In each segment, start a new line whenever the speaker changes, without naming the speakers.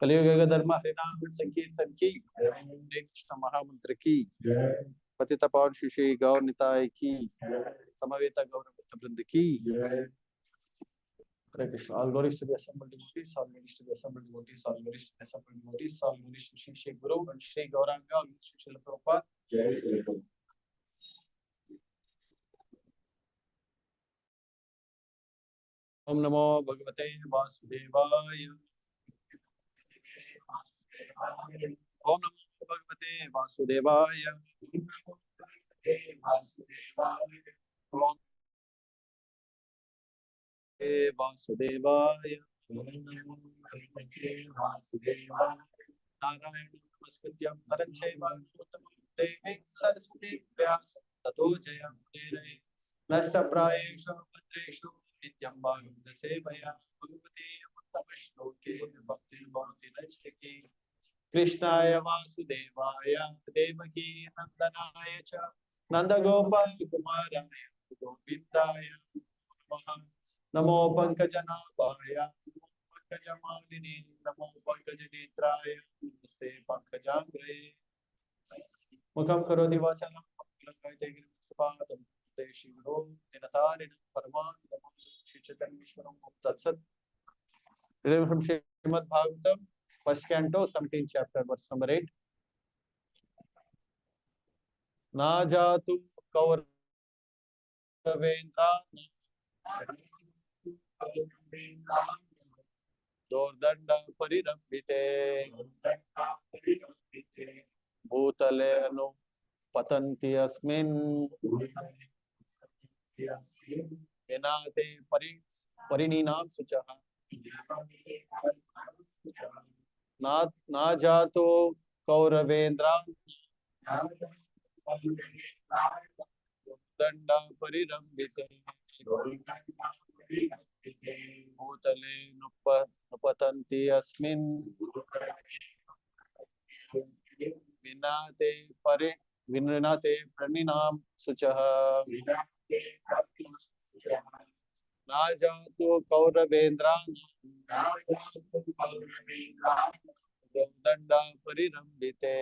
कलियुग धर्म हरिनाम संकीर्तन की, कृष्ण महामंत्र की, पतित पावन श्री गौर निताय की, समवेत गौरव वृंद की। Hare Krishna. All glories to the assembled devotees, all glories to the assembled devotees, all glories to the assembled devotees, all glories to Shri Guru and Shri Gauranga, all glories to Srila Prabhupada. Jai Shri Guru. Om Namo Bhagavate Vasudevaya. Om Namo Bhagavate Vasudevaya. Om Vasudevaya. Narayana Namaskrityam Tarancheva Devi Saraswati Vyasa Tato Jayam Tere Nashta Prayesha Padreshu Nityam Bhagavata Sevaya Bhagavati Uttavashloke Bhakti Bhakti Najtiki Krishnaya Vasudevaya Devaki Nandanaya Cha Nandagopa Kumaraya Govindaya Namo Pankajanabhaya Pankajamalini Namo Pankajanetraya Namaste Pankajangre Mukham Karoti Vachalam Lankayate Giripatam Deshi Guru Dinatarin Paramanam Shri Chaitanya Vishwaram Tatsat. Reading from Śrīmad-Bhāgavatam, first canto, 17th chapter, verse number 8. Na jatu kauravendra Dordanda parirambite Bhutale anu patanti asmin Enate parininam suchaha Na jato kauravendra Danda parirambite Bhutale nupatanti asmin Vinate praninam suchaha. Najatu kauravendran Danda parirambite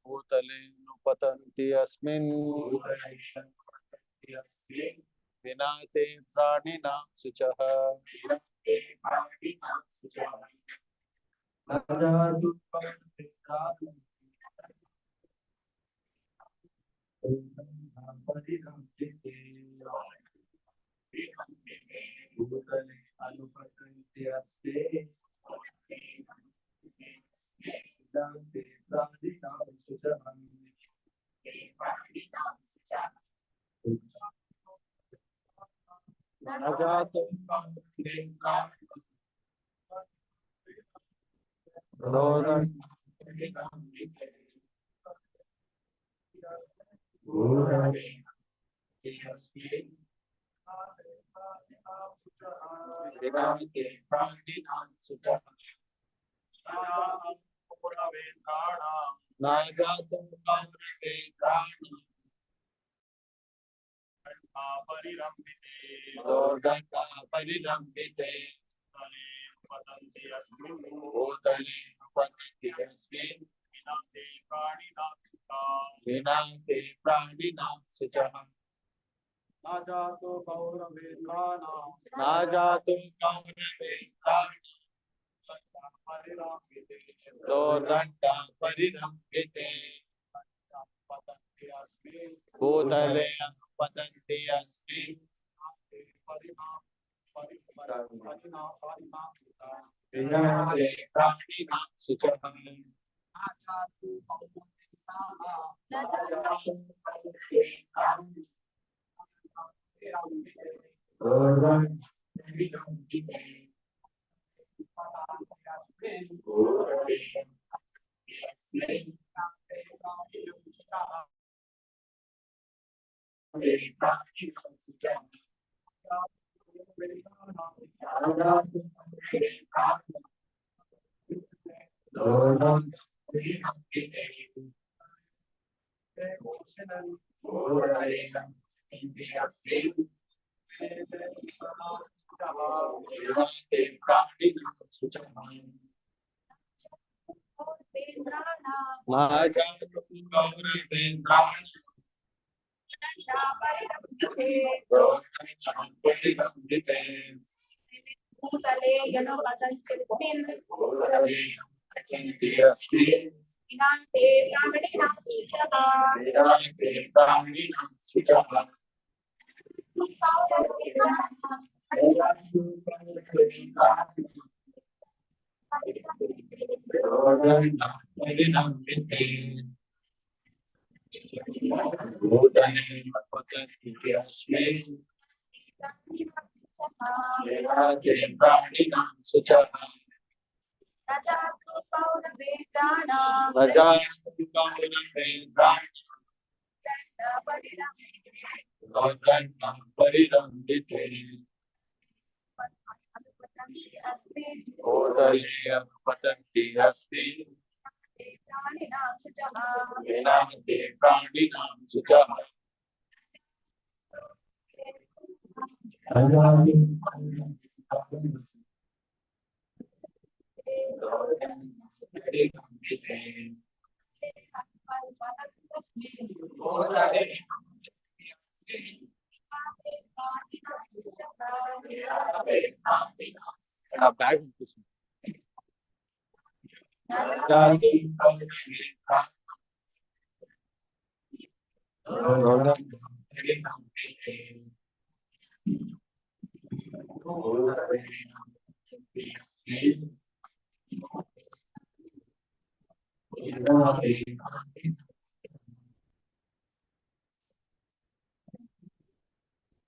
Bhutale nupatanti asmin Vinate pranina suchaha.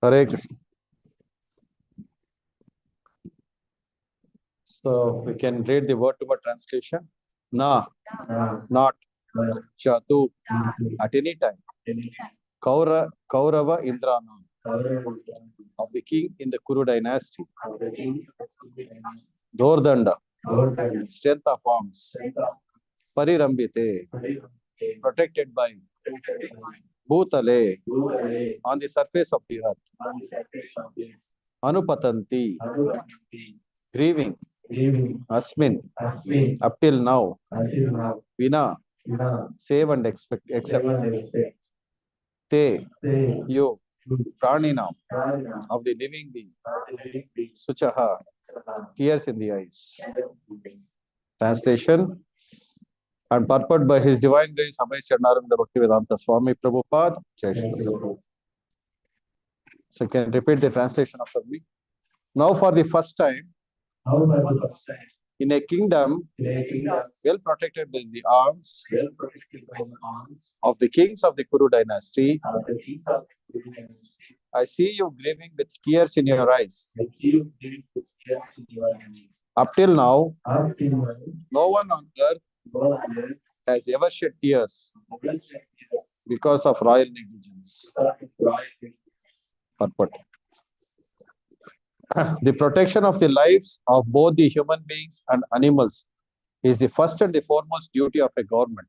Hare Krishna. So we can read the word-to-word translation. Na, not, Jatu, at any time. Kaurava Indrana, of the king in the Kuru dynasty. Dordanda, strength of arms. Parirambite, protected by Bhutale, on the surface of the earth. Anupatanti, grieving. Asmin, up till now. Vina, save and accept. Te, you. Praninam, of the living being. Suchaha, tears in the eyes. Translation: and purport by His Divine Grace, Amay Charanaranda Bhaktivedanta Swami Prabhupada. Jai Shri. So you can repeat the translation after me. Now for the first time, in a kingdom well protected by the arms of the kings of the Kuru dynasty, I see you grieving with tears in your eyes. Up till now, no one on earth has ever shed tears because of royal negligence. Purport: the protection of the lives of both the human beings and animals is the first and the foremost duty of a government.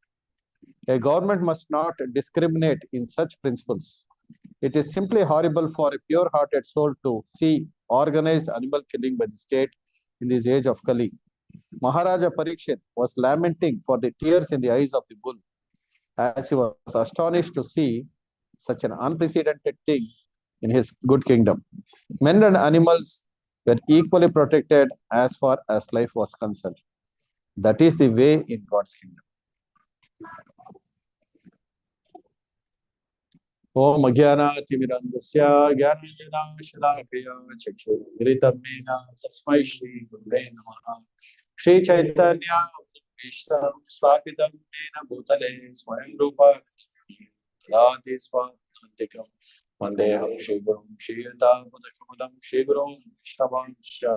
A government must not discriminate in such principles. It is simply horrible for a pure-hearted soul to see organized animal killing by the state in this age of Kali. Maharaja Parikshit was lamenting for the tears in the eyes of the bull, as he was astonished to see such an unprecedented thing in his good kingdom. Men and animals were equally protected as far as life was concerned. That is the way in God's kingdom. Om Ajnana-timirandasya Jnana-shalakaya Chakshurmilitam Mena Tasmai Shri Gurave Namaha. Shri Chaitanya Vishram Sthapitam Mena Bhutale Swayam Rupa Dati Svantikam Vandeham Shri Gurum Shri Yata Padakamadam Shri Gurum Vishnavanshya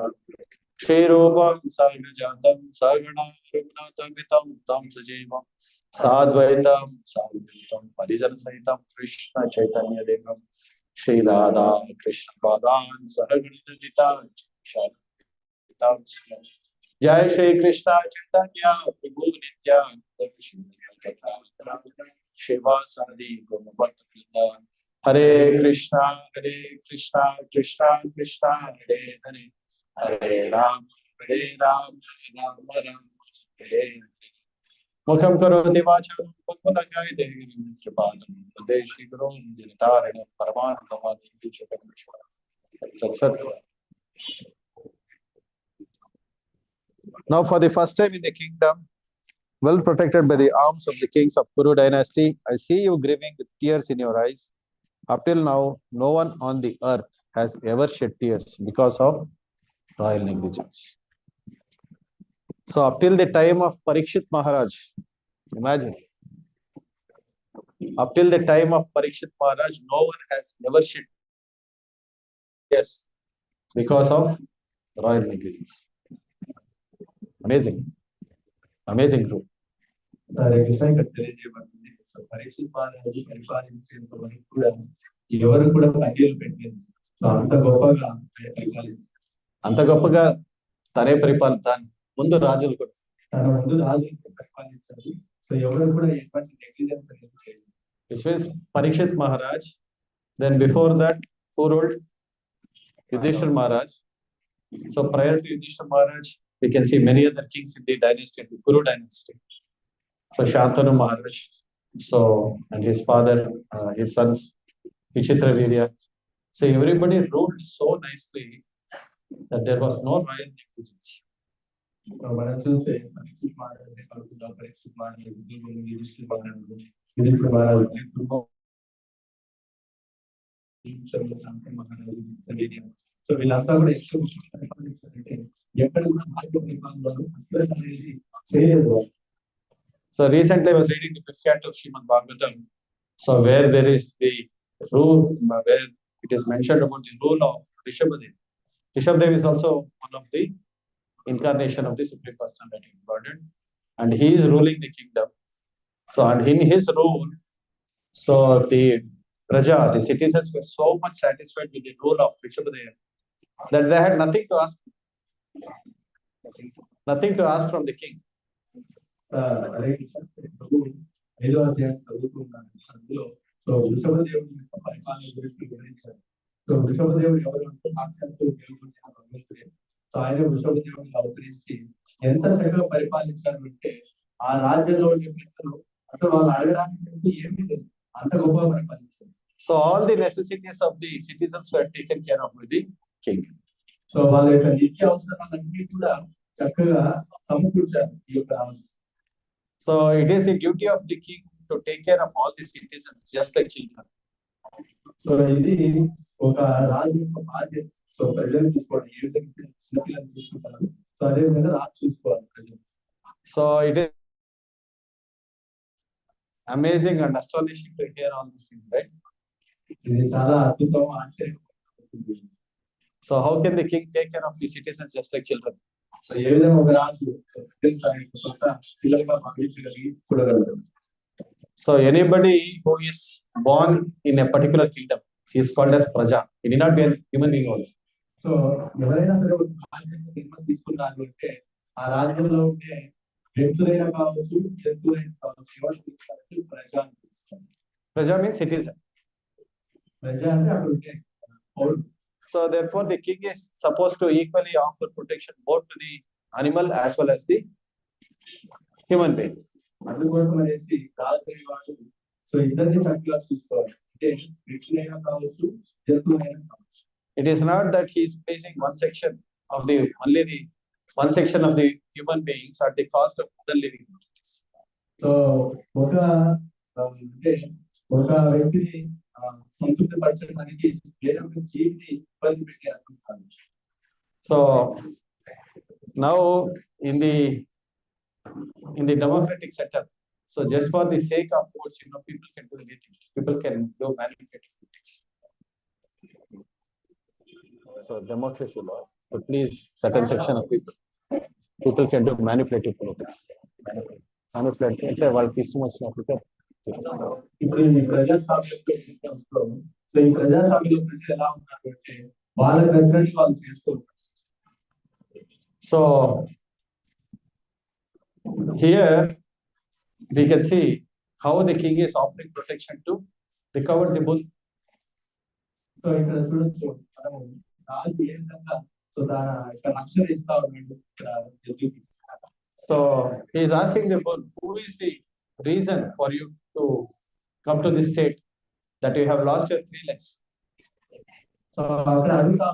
Shri Rupam Sargajatam Sargana Rughunatam Vitam Tam Sajivam Sadvaitam Sadvaitam Parijana Sahitam Krishna Chaitanya Devam Shri Radha Krishna Padan Sahagana Lita Jai Shri Krishna Chaitanya Prabhu Nityananda Shiva Sadi Guru Bhakta Vrinda Hare Krishna Krishna Krishna Hare Hare Hare Ram Ram Ram Hare Mukham karoti vacham pakulakai devi tripadam Pradeshi Guru Jinitarana Paraman Kamani Tatsat. Now for the first time in the kingdom, well protected by the arms of the kings of Kuru dynasty, I see you grieving with tears in your eyes. Up till now, no one on the earth has ever shed tears because of royal negligence. So up till the time of Parikshit Maharaj, imagine, up till the time of Parikshit Maharaj, no one has ever shed tears because of royal negligence. Amazing. Amazing group.
Parikshit మహారాజు పరిపాలించేంత వరకు కూడా ఎవరు కూడా పట్టీలు పెట్టలేదు. అంత గొప్పగా
అంత గొప్పగా తనే పరిపాలిస్తాను ముందు రాజులు కూడా
తన ముందు రాజులు పరిపాలించారు. సో ఎవరు కూడా ఎటువంటి నెగ్లిజెన్స్ చేయలేదు.
Which means Parikshit Maharaj. Then before that, who ruled? Yudhishthira Maharaj. So prior to Yudhishthira Maharaj, we can see many other kings in the dynasty, the Kuru dynasty. So Shantanu Maharaj, so and his father, his sons, Vichitravirya. So everybody ruled so nicely that there was no royal negligence.
మనం చూస్తే పరీక్షిత్ మహారాజు కాకుండా పరీక్షిత్ మహారాజు యుధిష్ఠిర మహారాజు so వీళ్ళంతా కూడా ఎక్కువ పరిపాలించారంటే ఎక్కడ కూడా మార్గ నిబంధనలు అసలు అనేది చేయలేదు.
So recently I was reading the fifth canto of Śrīmad-Bhāgavatam. So where there is the rule, where it is mentioned about the rule of Rishabhadev. Rishabhadev is also one of the incarnation of the Supreme Personality of Godhead, and he is ruling the kingdom. So and in his rule, so the Praja, the citizens were so much satisfied with the rule of Rishabhadev that they had nothing to ask from the king.
Hare Krishna. ప్రభు 5వ అధ్యాయం చదువుతున్నాను అందులో. So వృషభదేవుడి యొక్క పరిపాలన గురించి వివరించారు. So వృషభదేవుడు ఎవరు అంటే సాక్షాత్తు దేవుడు భగవంతుడే. సో ఆయన వృషభదేవుడిని అవతరించి ఎంత చక్కగా పరిపాలించారు అంటే ఆ రాజ్యంలో ఉండే వ్యక్తులు అసలు వాళ్ళు అడగడానికి ఏమీ లేదు, అంత గొప్పగా పరిపాలించారు.
So all the necessities of the citizens were taken care of by the king.
So వాళ్ళ యొక్క నిత్య అవసరాలన్నీ కూడా చక్కగా సమకూర్చారు ఈ యొక్క రాజు.
So it is the duty of the king to take care of all the citizens just like children.
So ఇది ఒక రాజు యొక్క బాధ్యత. సో ప్రజలు చూసుకోవాలి, ఏ విధంగా చిన్నపిల్లలు చూసుకుంటారు, సో అదే విధంగా రాజు చూసుకోవాలి ప్రజలు.
So it is amazing and astonishing to hear all these things, right?
ఇది చాలా అద్భుతం, ఆశ్చర్యం.
So how can the king take care of the citizens just like children?
So ఏ విధంగా ఒక రాజు సొంత పిల్లలుగా భావించగలిగి చూడగలరు.
So anybody who is born in a particular kingdom is called as praja. He need not be a human being also.
So ఎవరైనా సరే ఒక రాజ్యాన్ని నిర్మాణం తీసుకున్నారు అంటే ఆ రాజ్యంలో ఉండే వ్యక్తులైనా కావచ్చు, జంతువులైనా కావచ్చు, ఎవరు ప్రజా.
Praja means citizen.
ప్రజా అంటే అక్కడ ఉంటే పౌరుడు.
So therefore the king is supposed to equally offer protection both to the animal as well as the human being.
అందుకోసం అనేసి రాజు వాడు సో ఇద్దరిని చక్కగా చూసుకోవాలి. అంటే వ్యక్తులైనా కావచ్చు, జంతువులైనా కావచ్చు.
It is not that he is placing one section of the one section of the human beings at the cost of other living beings.
So ఒక అంటే ఒక వ్యక్తిని సంతృప్తి పరచడానికి వేరే ఒక జీవిని ఇబ్బంది పెట్టి అనుకుంటాను.
So now in the democratic setup, so just for the sake of votes, people can do anything. People can do manipulative politics. So democracy law to please certain section of people can do manipulative politics. Manipulative అంటే వాళ్ళకి ఇష్టం వచ్చినట్లుగా.
ఇప్పుడు ఈ ప్రజాస్వామ్యంలో so ఈ ప్రజాస్వామ్యంలో ప్రజలు ఎలా ఉన్నారు అంటే వాళ్ళకి నచ్చినట్టు వాళ్ళు చేస్తూ ఉంటారు.
So here we can see how the king is offering protection to recover the bull.
So ఇక్కడ చూడొచ్చు మనము రాజు ఏ విధంగా సో దాని యొక్క రక్షణ ఇస్తా ఉన్నాడు.
So he is asking the bull, who is the reason for you to come to this state that you have lost your 3 legs?
So అక్కడ అడుగుతా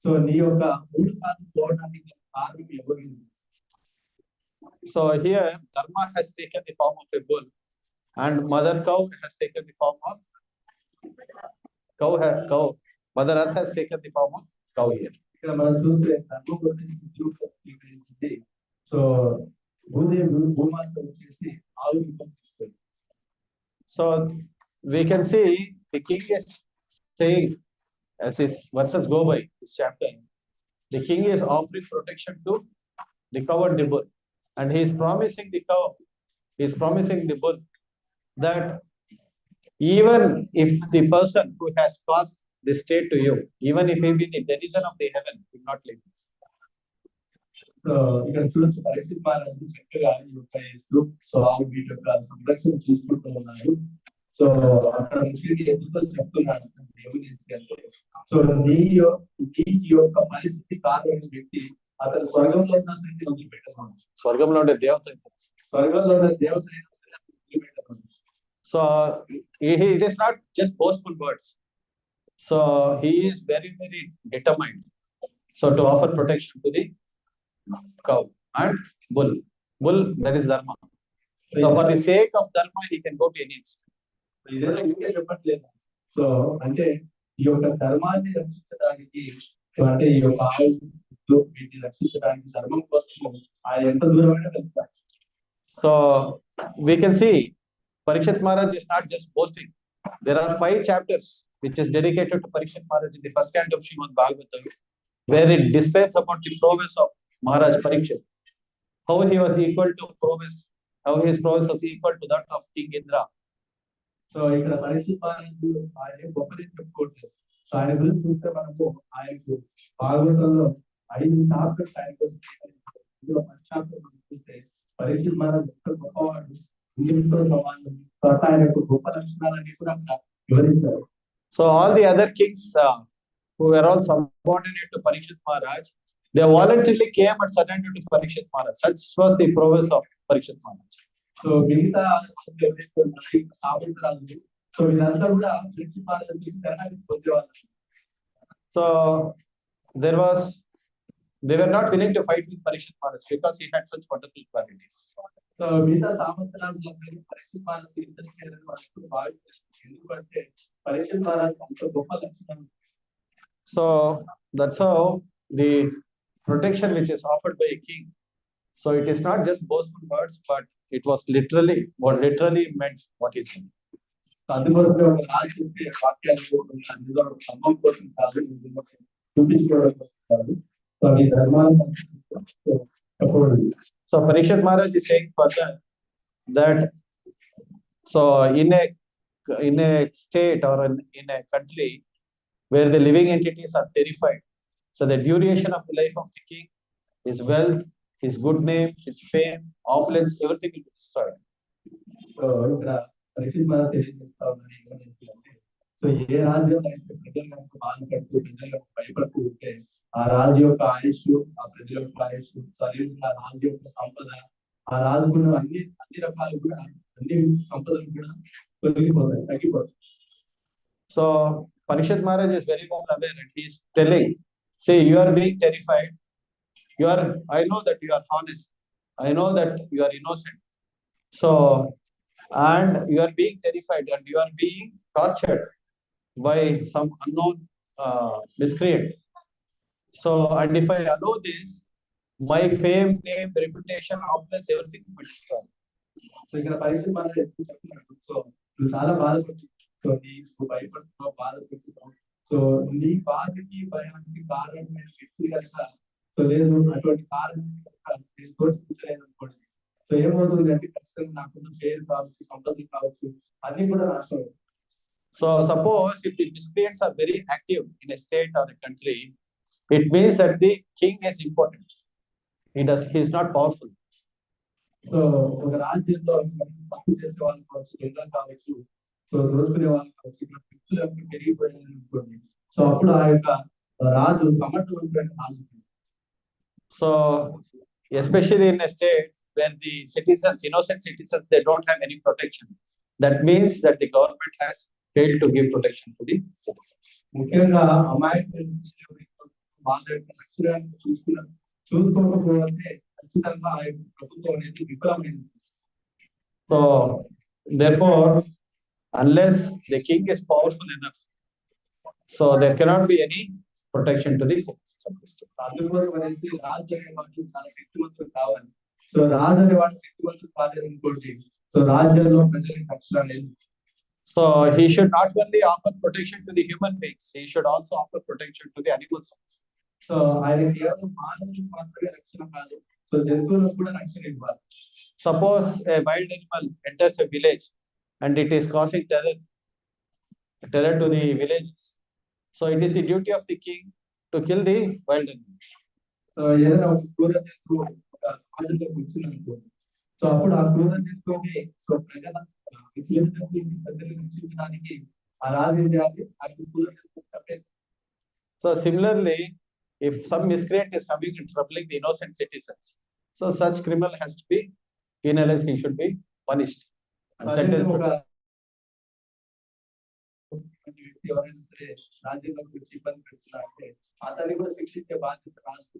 సో నీ యొక్క 3 కాళ్ళు పోవడానికి కారణం ఎవరు?
So here Dharma has taken the form of a bull and mother cow has taken the form of cow. Mother earth has taken the form of cow here.
ఇక్కడ మనం చూస్తే ధర్మం సో భూమాత వచ్చేసి ఆవు తీసుకుంది.
So we can see the king is saying, as his verses go by this chapter, the king is offering protection to recover the bull, and he is promising the cow, he is promising the bull that even if the person who has caused the state to you, even if he be the denizen of the heaven, will not live.
So ఇక్కడ చూడొచ్చు పరీక్షిత్ మహారాజు చక్కగా ఈ యొక్క so ఆవు వీటి యొక్క సంరక్షణ చూసుకుంటూ ఉన్నారు. సో అక్కడ ముఖ్యంగా ఎందుకో చెప్తున్నాడు దేవుని అంటే సో నీ యొక్క పరిస్థితి కారణమైన వ్యక్తి అతను స్వర్గంలో ఉన్న సరే వదిలిపెట్టకూడదు.
స్వర్గంలో ఉండే దేవత,
స్వర్గంలో ఉన్న దేవత వదిలిపెట్టకూడదు.
So it is not just boastful words. So he is very, very determined. So to offer protection to the cow and bull, that is dharma. So for the sake of dharma, he can go to any extent.
ఇదేనా ఇంకే చెప్పట్లేదు. So అంటే ఈ యొక్క ధర్మాన్ని రక్షించడానికి అంటే ఈ యొక్క ఆవు వీటిని రక్షించడానికి ధర్మం కోసం ఆయన ఎంత దూరమైనా వెళ్తారు.
So we can see Parikshit Maharaj is not just boasting. There are 5 chapters which is dedicated to Parikshit Maharaj in the first canto of Śrīmad-Bhāgavatam, where it describes about the prowess of Maharaj Parikshit, how he was equal to prowess, how his prowess was equal to that of King Indra.
So ఇక్కడ పరీక్షిత్ మహారాజు ఆయన గొప్పది చెప్పుకోవచ్చు. So ఆయన గురించి చూస్తే మనకు ఆయనకు భాగవతంలో 5 చాప్టర్స్ ఆయన కోసం 10 చాప్టర్ మనకు పరీక్షిత్ మహారాజ్ ఎంత గొప్పవాడు, ఇంద్రుడితో సమానం, తర్వాత ఆయన యొక్క గొప్ప లక్షణాలన్నీ కూడా అక్కడ వివరించారు.
So all the other kings who were all subordinate to Parikshit Maharaj, they voluntarily came and surrendered to Parikshit Maharaj. Such was the prowess of Parikshit Maharaj.
So మిగతా సామంతరాజు, సో వీళ్ళంతా కూడా పరీక్షిత్ మహారాజ్ శరణాగతి పొందేవాళ్ళు.
So they were not willing to fight with Parikshit Maharaj because he had such wonderful qualities.
So మిగతా సామంతరాజులందరికీ పరీక్షిత్ మహారాజ్ యుద్ధం చేయాలని వాళ్ళు భావిస్తారు. ఎందుకంటే పరీక్షిత్ మహారాజ్ అంత గొప్ప లక్షణం.
So that's how the protection which is offered by a king. So it is not just boastful words, but it was literally meant what he said.
అందుకోసమే ఒక రాజు చెప్పే వాక్యాలు సంభవం కోసం కాదు, చూపించుకోవడం కోసం కాదు. సో ఈ ధర్మాన్ని చెప్పకూడదు.
So Parikshit Maharaj is saying further that so in a state or in a country where the living entities are terrified, so the duration of the life of the king, his wealth, his good name, his fame, opulence, everything will be destroyed.
So ఇక్కడ పరీక్షిత్ మహారాజ్ తెలియజేస్తా ఉన్నాను ఏమంటే, so ఏ రాజ్యం అయితే ప్రజల యొక్క బాధపడుతూ ప్రజల యొక్క భయపడుతూ ఉంటే ఆ రాజు యొక్క ఆయుష్, ఆ ప్రజల యొక్క ఆయుష్, ఆ రాజు యొక్క సంపద, ఆ రాజుకున్న అన్ని రకాలు కూడా, అన్ని సంపదలు కూడా తొలగిపోతాయి, తగ్గిపోతాయి.
So Parikshit Maharaj is very well aware and he is telling, say you are being terrified, I know that you are honest, I know that you are innocent, so and you are being terrified and you are being tortured by some unknown miscreant. So and if I allow this, my fame, name, reputation, opulence, everything will be destroyed.
So ఇక్కడ పరీక్షిత్ మహారాజ్ ఎప్పుడు చెప్తున్నాడు, so నువ్వు చాలా బాధపడుతున్నావు, so నీకు భయపడుతున్నావు, బాధపడుతున్నావు, so నీ బాధకి భయానికి కారణమైన వ్యక్తి కనుక, సో లేదు అటువంటి కారణం తోచిపుచ్చలేదు అనుకోండి, సో ఏమవుతుంది అంటే ఖచ్చితంగా నాకున్న పేరు కావచ్చు, సంపదలు కావచ్చు, అన్ని కూడా నాశనం.
So suppose if the miscreants are very active in a state or a country, it means that the king is important. He is not powerful.
So ఒక రాజ్యంలో తప్పు చేసే వాళ్ళు కావచ్చు, దొంగలు కావచ్చు, సో దోచుకునే వాళ్ళు కావచ్చు, ఇక్కడ వ్యక్తులు పెరిగిపోయారు అనుకోండి, సో అప్పుడు ఆ యొక్క రాజు సమర్థవంతమైన రాజు.
So especially in a state where the citizens, innocent citizens, they don't have any protection, that means that the government has failed to give protection to the citizens.
ముఖ్యంగా అమాయకులు వాళ్ళ యొక్క రక్షణను చూసుకోకపోతే ఖచ్చితంగా ఆ యొక్క ప్రభుత్వం అనేది విఫలమైంది.
So therefore, unless the king is powerful enough, so there cannot be any protection to the citizens of the state.
అందుకోసం అనేసి రాజు అనే వాడు చాలా శక్తివంతుడు కావాలి. సో రాజు అనే వాడు శక్తివంతుడు కాలేదు అనుకోండి, సో రాజ్యంలో ప్రజలకు రక్షణ లేదు.
So he should not only offer protection to the human beings, he should also offer protection to the animals also.
So ఆయన కేవలం మానవులకు మాత్రమే రక్షణ కాదు, సో జంతువులకు కూడా రక్షణ ఇవ్వాలి.
Suppose a wild animal enters a village and it is causing terror to the villages. So it is the duty of the king to kill the wild animal.
So ఏదైనా ఒక క్రూర జంతువు ఒక సమాజంలోకి వచ్చిందనుకోండి, సో అప్పుడు ఆ క్రూర జంతువుని సో ప్రజలను రక్షించడానికి ఆ రాజు ఏం చేయాలి, ఆ క్రూర జంతువుని చంపేసి.
So similarly, if some miscreant is coming and troubling the innocent citizens, so such criminal has to be penalized, he should be punished and sentenced to death.
ఎవరైనా సరే రాజ్యంలోకి వచ్చి ఇబ్బంది పెడుతున్నారంటే అతన్ని కూడా శిక్షించే బాధ్యత రాజు.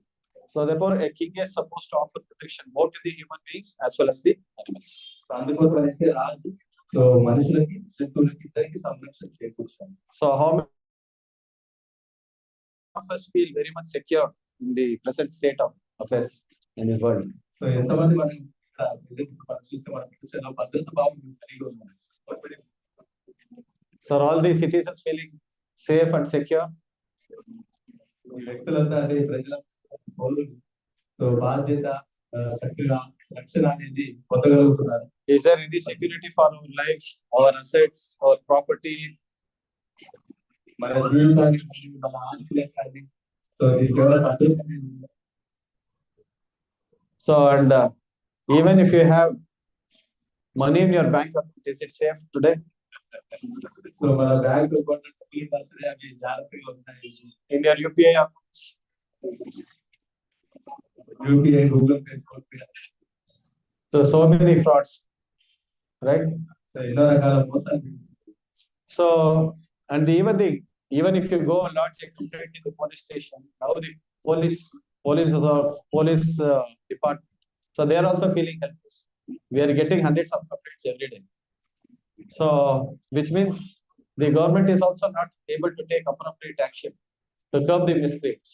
So therefore, a king is supposed to offer protection both to the human beings as well as the animals.
అందుకోసం అనేసి రాజు సో మనుషులకి జంతువులకి ఇద్దరికి సంరక్షణ చేకూర్చాలి.
So how many of us feel very much secure in the present state of affairs in this world?
So ఎంతమంది మనం చూస్తే మన ప్రపంచంలో భద్రత భావం కలిగి ఉన్నాం.
So are all the citizens feeling safe and secure?
వ్యక్తులంతా అంటే ప్రజల పౌరులు సో బాధ్యత చక్కగా రక్షణ అనేది పొందగలుగుతున్నారు.
Is there any security for our lives, our assets, our property?
మన జీవితానికి మన ఆస్తులకు కానీ సో ఇది కేవలం భద్రత.
So and Even if you have money in your bank account, is it safe today?
So మన బ్యాంక్ అకౌంట్ సరే అవి జాగ్రత్తగా ఉంటాయి.
In your UPI accounts,
UPI, Google pay, phone pay,
so many frauds, right?
So ఎన్నో రకాల మోసాలు.
So, and even if you go lodge a complaint in the police station, now the police department, so they are also feeling helpless. We are getting hundreds of complaints every day. So, which means the government is also not able to take appropriate action to curb the miscreants.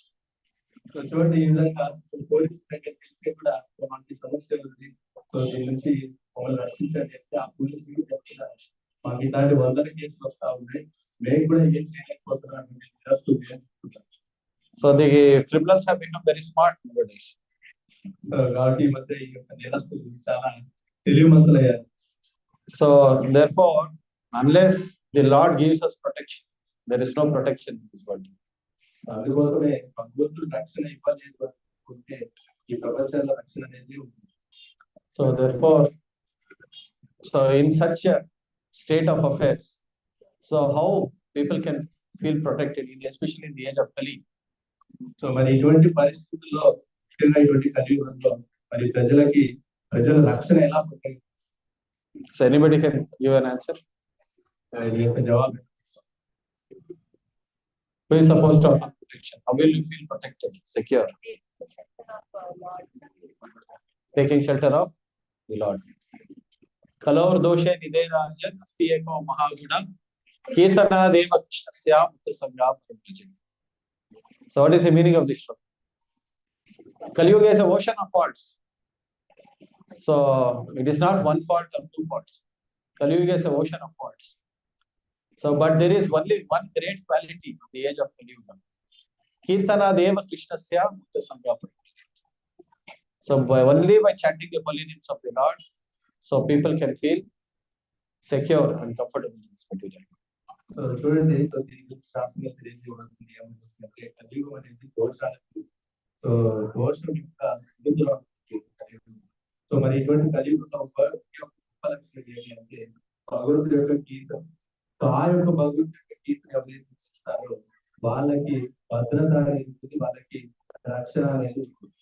So చూడండి ఈ విధంగా police దగ్గరికి కూడా మనకి సమస్య ఉంది. So దీని నుంచి మమ్మల్ని రక్షించండి అంటే ఆ పోలీస్ చెప్తున్నారు మాకు ఇలాంటి వందల కేసులు వస్తా ఉన్నాయి, మేము కూడా ఏం చేయలేకపోతున్నాం.
So the criminals have become very smart nowadays.
So కాబట్టి ఈ మధ్య ఈ యొక్క నేరస్తులు చాలా తెలివిమంతులయ్యారు.
So therefore, unless the Lord gives us protection, there is no protection in this world.
అందుకోసమే భగవంతుడు రక్షణ ఇవ్వలేదు అనుకుంటే ఈ ప్రపంచంలో రక్షణ అనేది ఉంది.
So therefore, so in such a state of affairs, so how people can feel protected, especially in the age of Kali?
So మరి ఇటువంటి పరిస్థితుల్లో ముఖ్యంగా ఇటువంటి కలియుగంలో మరి ప్రజల రక్షణ ఎలా పొందాలి?
So anybody can give an answer?
ఈ యొక్క జవాబు
Who is supposed to offer protection? How will you feel protected, secure? Taking shelter of the Lord. Kalaur doshe niderajan asti eko mahaguna kirtana deva krishnasya mukta sangram prabhujit. So what is the meaning of this shloka? Kali Yuga is an ocean of faults. So it is not one fault or two faults. Kali Yuga is an ocean of faults. So, but there is only one great quality in the age of Kali Yuga. Kirtana deva krishnasya mukta sangram prabhujit. So only by chanting the holy names of the Lord, so people can feel secure and comfortable in this material.
So చూడండి శాస్త్రంలో తెలియజేయబడుతుంది ఏమంటే కలియుగం అనేది దోషాలకు so దోషం యొక్క సముద్రం. So మరి ఇటువంటి కలియుగంలో గొప్ప లక్షణం ఏంటి అంటే భగవంతుడి యొక్క గీతం. సో ఆ యొక్క భగవంతుడి యొక్క గీతం ఎవరైతే చేస్తారో వాళ్ళకి భద్రత అనేది ఉంటుంది, వాళ్ళకి రక్షణ అనేది ఉంటుంది.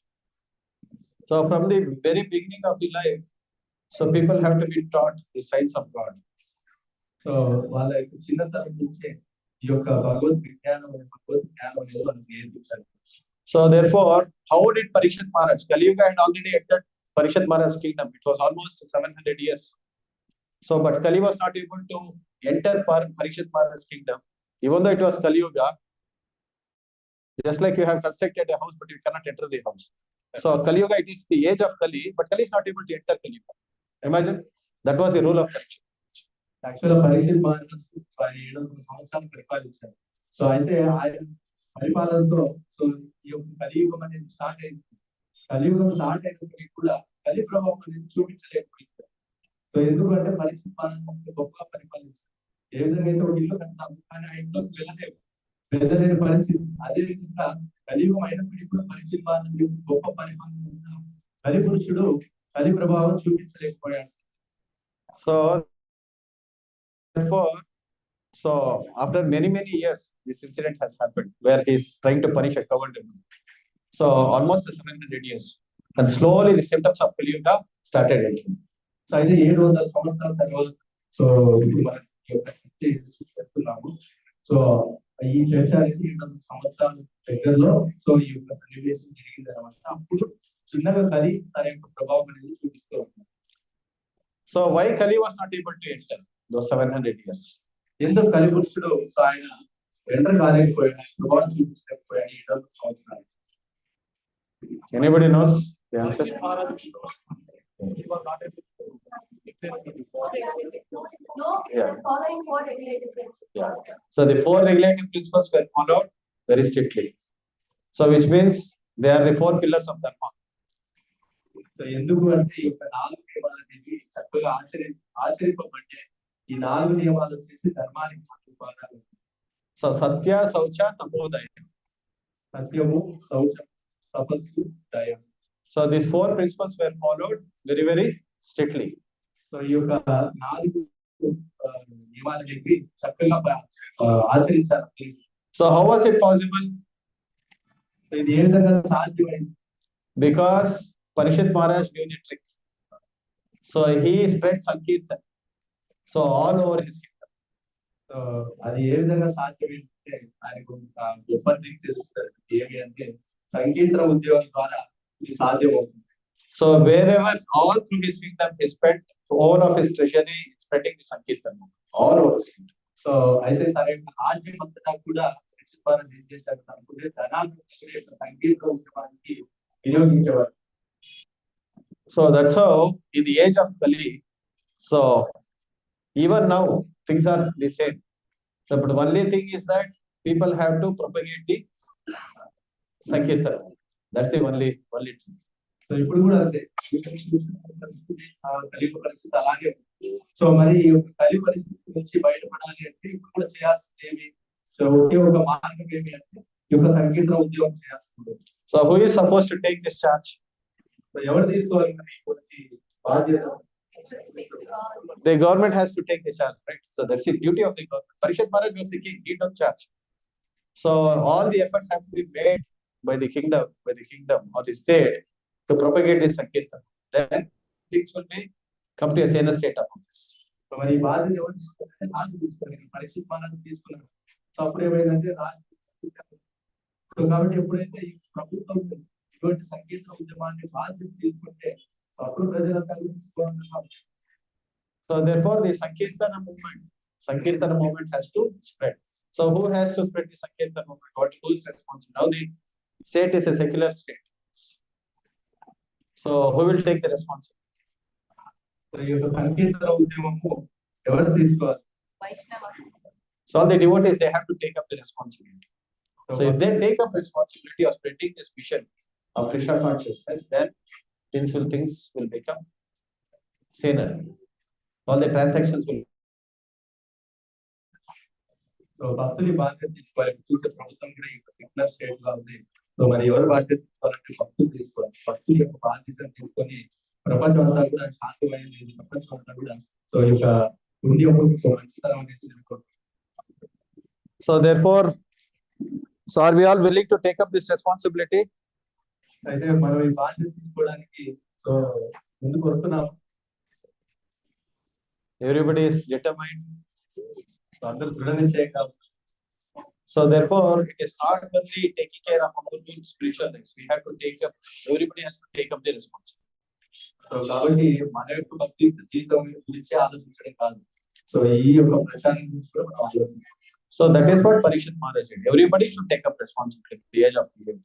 So from the very beginning of the life, so people have to be taught the signs of God.
So వాళ్ళ యొక్క చిన్నతనం నుంచే ఈ యొక్క భగవద్ జ్ఞానం అనేది వాళ్ళకి నేర్పించాలి.
So therefore, how did Parikshit Maharaj? Kali Yuga had already entered Parikshit Maharaj's kingdom. It was almost 700 years. So, but Kali was not able to enter Parikshit Maharaj's kingdom, even though it was Kali Yuga. Just like you have constructed a house, but you cannot enter the house. So Kali Yuga, it is the age of Kali, but Kali is not able to enter Kali Yuga. Imagine, that was the rule of Parikshit.
యాక్చువల్గా పరీక్షిత్ మహారాజు 700 సంవత్సరాలు పరిపాలించారు. So అయితే ఆయన పరిపాలనతో so ఈ యొక్క కలియుగం అనేది స్టార్ట్ అయింది. కలియుగం స్టార్ట్ అయినప్పటికీ కూడా కలి ప్రభావం అనేది చూపించలేకపోయింది. సో ఎందుకంటే పరీక్షిత్ మహారాజు గొప్పగా పరిపాలించారు. ఏ విధంగా అయితే ఒక ఇల్లు కడతాము కానీ ఆ ఇంట్లోకి వెళ్ళలేని పరిస్థితి. అదే విధంగా కలియుగం అయినప్పటికీ కూడా పరీక్షిత్ మహారాజు గొప్ప పరిపాలన కలి పురుషుడు కలి ప్రభావం చూపించలేకపోయాడు.
So therefore, so after many years, this incident has happened where he is trying to punish a coward. So almost 700 years, and slowly the symptoms of Kali Yuga started entering.
So అయితే 700 సంవత్సరాల తర్వాత so ఇప్పుడు మనం చెప్తున్నాము. So ఈ చర్చ అనేది 700 సంవత్సరాల దగ్గరలో సో ఈ యొక్క సన్నివేశం జరిగింది అనమాట. అప్పుడు చిన్నగా కలి తన యొక్క ప్రభావం అనేది చూపిస్తూ ఉంది.
So why Kali was not able to enter those 700 years?
ఎందుకు కలి పురుషుడు సో ఆయన ఎంటర్ కాలేకపోయాడు, ప్రభావం చూపించలేకపోయాడు 700 సంవత్సరాలు?
Anybody knows the answer? Yeah. Yeah. So the 4 regulative principles were followed very strictly. So which means they are the 4 pillars of Dharma.
So ఎందుకు అంటే ఈ యొక్క 4 నియమాలు అనేది చక్కగా ఆచరింపబడ్డాయి. ఈ 4 నియమాలు వచ్చేసి ధర్మానికి ఉపాదాలు.
సో సత్య, శౌచ, తపోదయ.
సత్యము, శౌచం, తపస్సు, దయ.
So these 4 principles were followed very, very strictly.
So ఈ యొక్క 4 నియమాలనేవి చక్కగా ఆచరించాలి.
So how was it possible?
ఇది ఏ విధంగా సాధ్యమైంది?
Because Parishit Maharaj knew the tricks. So he spread Sankirtan. So all over his kingdom.
So అది ఏ విధంగా సాధ్యమైందంటే ఆయనకు గొప్ప థింగ్ తెలుస్తుంది. ఏమి అంటే సంకీర్తన ఉద్యోగం ద్వారా ఇది సాధ్యమవుతుంది.
So wherever all through his kingdom he spent all of his treasury spreading the Sankirtan all over his kingdom.
So అయితే తన యొక్క రాజ్యం అంతటా కూడా ఏం చేశారు అనుకుంటే ధనాన్ని సంకీర్తన ఉద్యమానికి వినియోగించేవారు.
So that's how in the age of Kali, so even now things are the same. So but only thing is that people have to propagate the Sankirtan. That's the only thing.
So ఇప్పుడు కూడా అంతే, కలియుగ పరిస్థితి అలాగే. So మరి కలియుగ పరిస్థితి నుంచి బయటపడాలి అంటే ఇప్పుడు కూడా చేయాల్సింది ఏమి? సో ఒకే ఒక మార్గం ఏమి అంటే ఈ యొక్క సంకీర్తన ఉద్యోగం చేయాల్సింది.
So who is supposed to take this charge?
So ఎవరు తీసుకోవాలి బాధ్యత?
The government has to take the charge, right? So that's the duty of the government. Parishit Maharaj was the king, he took charge. So all the efforts have to be made by the kingdom or the state to propagate this Sankirtan. Then things will be come to a saner state of affairs.
So మరి ఈ బాధ్యత ఎవరు తీసుకున్నారంటే రాజు తీసుకున్నారు. పరీక్షిత్ మహారాజు తీసుకున్నారు. So అప్పుడు ఏమైందంటే రాజు. సో కాబట్టి ఎప్పుడైతే ఈ ప్రభుత్వం ఇటువంటి సంకీర్తన ఉద్యమాన్ని బాధ్యత తీసుకుంటే అప్పుడు ప్రజలంతా తీసుకోవాలి.
So therefore the Sankirtana movement has to spread. So who has to spread the Sankirtana movement? Who is responsible? Now the state is a secular state. So who will take the responsibility?
So ఈ యొక్క సంకీర్తన ఉద్యమము ఎవరు తీసుకోవాలి?
So all the devotees, they have to take up the responsibility. So if they take up responsibility of spreading this vision of Krishna consciousness, then things will become saner. All the transactions will.
So భక్తులు బాధ్యత తీసుకోవాలి. చూసే ప్రభుత్వం కూడా ఈ secular state గా ఉంది. So మరి ఎవరు బాధ్యత తీసుకోవాలంటే భక్తులు తీసుకోవాలి. భక్తుల యొక్క బాధ్యతను తీసుకొని ప్రపంచం అంతా కూడా శాంతిమైంది, ప్రపంచం అంతా కూడా సో ఈ యొక్క పుణ్యము మంచితనం అనేది.
So therefore, so are we all willing to take up this responsibility?
అయితే మనం ఈ బాధ్యత తీసుకోవడానికి సో ముందుకు వస్తున్నాం.
Everybody is determined.
సో అందరూ దృఢ నిశ్చయం కాదు.
So therefore, it is not only taking care of our own spiritual lives. We have to take up. Everybody has to take up the responsibility.
So కాబట్టి మన యొక్క భక్తి జీవితం గురించి ఆలోచించడం కాదు. సో ఈ యొక్క ప్రచారం గురించి కూడా మనం ఆలోచించాలి.
So that is what Parishit Maharaj did. Everybody should take up responsibility at the age of freedom.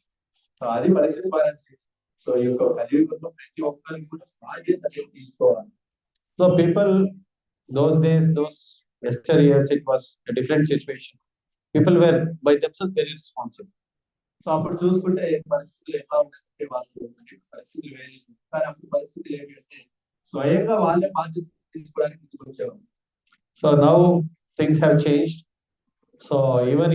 So అది పరిస్థితి మారాలి. సో ఈ యొక్క కలియుగంలో ప్రతి ఒక్కరికి కూడా బాధ్యత తీసుకోవాలి.
So people, those days, those yesteryears, it was a different situation. People were by themselves very responsible.
So అప్పుడు చూసుకుంటే పరిస్థితులు ఎట్లా ఉందంటే వాళ్ళు పరిస్థితులు వేరే, కానీ అప్పుడు పరిస్థితులు ఏంటంటే స్వయంగా వాళ్ళే బాధ్యత తీసుకోవడానికి ముందుకు వచ్చేవారు.
So now things have changed. So even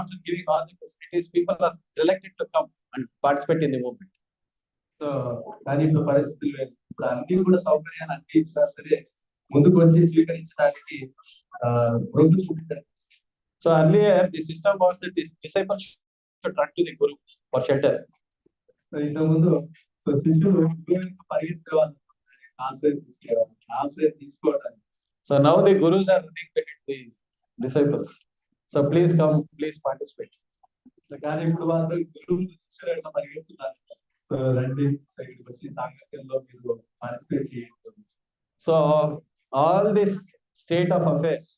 after giving all the facilities, people are reluctant to come and participate in the movement.
So కానీ ఇప్పుడు పరిస్థితులు వేరు. ఇప్పుడు అన్ని కూడా సౌకర్యాలు అన్ని ఇచ్చినా సరే ముందుకు వచ్చి స్వీకరించడానికి మొగ్గు చూపించారు.
So earlier the system was that the disciples should run to the guru for shelter.
So ఇంతకు ముందు శిష్యులు పరిగెత్తేవాళ్ళు ఆశ్రయం తీసుకోవడానికి.
So now the gurus are running behind the disciples. So please come, please participate.
కానీ ఇప్పుడు వాళ్ళు గురువులు శిష్యులు పరిగెత్తున్నారు. సో రండి వచ్చి సాంగత్యంలో మీరు పార్టిసిపేట్ చేయండి.
So all this state of affairs,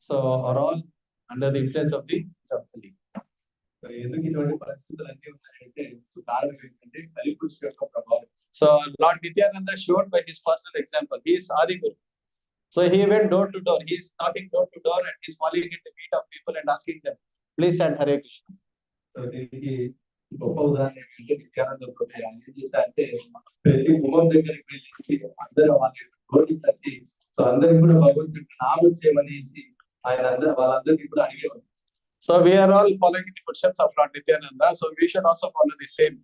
so are all under the influence of the Chapali.
ఎందుకు ఇటువంటి పరిస్థితులు అన్నీ ఉన్నాయంటే కారణం ఏంటంటే కలిపురుషుల యొక్క ప్రభావం.
So Lord Nityananda showed by his personal example. He is Adi Guru. So he went door to door. He is knocking door to door and he is falling at the feet of people and asking them, please chant Hare Krishna.
So దీనికి గొప్ప ఉదాహరణ ఏంటంటే నిత్యానంద ప్రభు ఆయన ఏం చేశారంటే ప్రతి గుమ్మం దగ్గరికి వెళ్ళి అందరూ వాళ్ళ రోడ్డు తట్టి సో అందరికి కూడా భగవంతుడి నామం చేయమనేసి ఆయన వాళ్ళందరికీ కూడా అడిగేవారు.
So we are all following the footsteps of Lord Nityananda. So we should also follow the same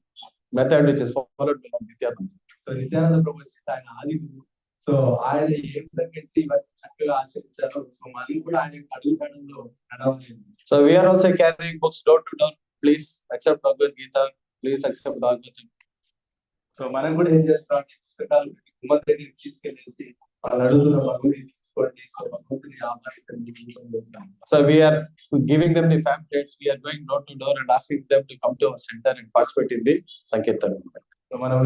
method which is followed by Lord Nityananda.
So Nityananda Prabhu వచ్చేసి ఆయన ఆది గురువు. సో ఆయన ఏ విధంగా అయితే ఇవన్నీ చక్కగా ఆచరించారో సో మనం కూడా ఆయన అడుగుతాడంలో నడవాలి.
So we are also carrying books door to door. Please accept Bhagavad Gita. Please accept Bhagavatam.
So మనం కూడా ఏం చేస్తాం అంటే పుస్తకాలు గుమ్మం దగ్గరికి తీసుకెళ్ళేసి వాళ్ళు అడుగుతున్న భగవద్గీత తీసుకోండి. సో భగవంతుని ఆహ్వానించండి.
So we are giving them the pamphlets. We are going door to door and asking them to come to our center and participate in the Sankirtan.
So మనం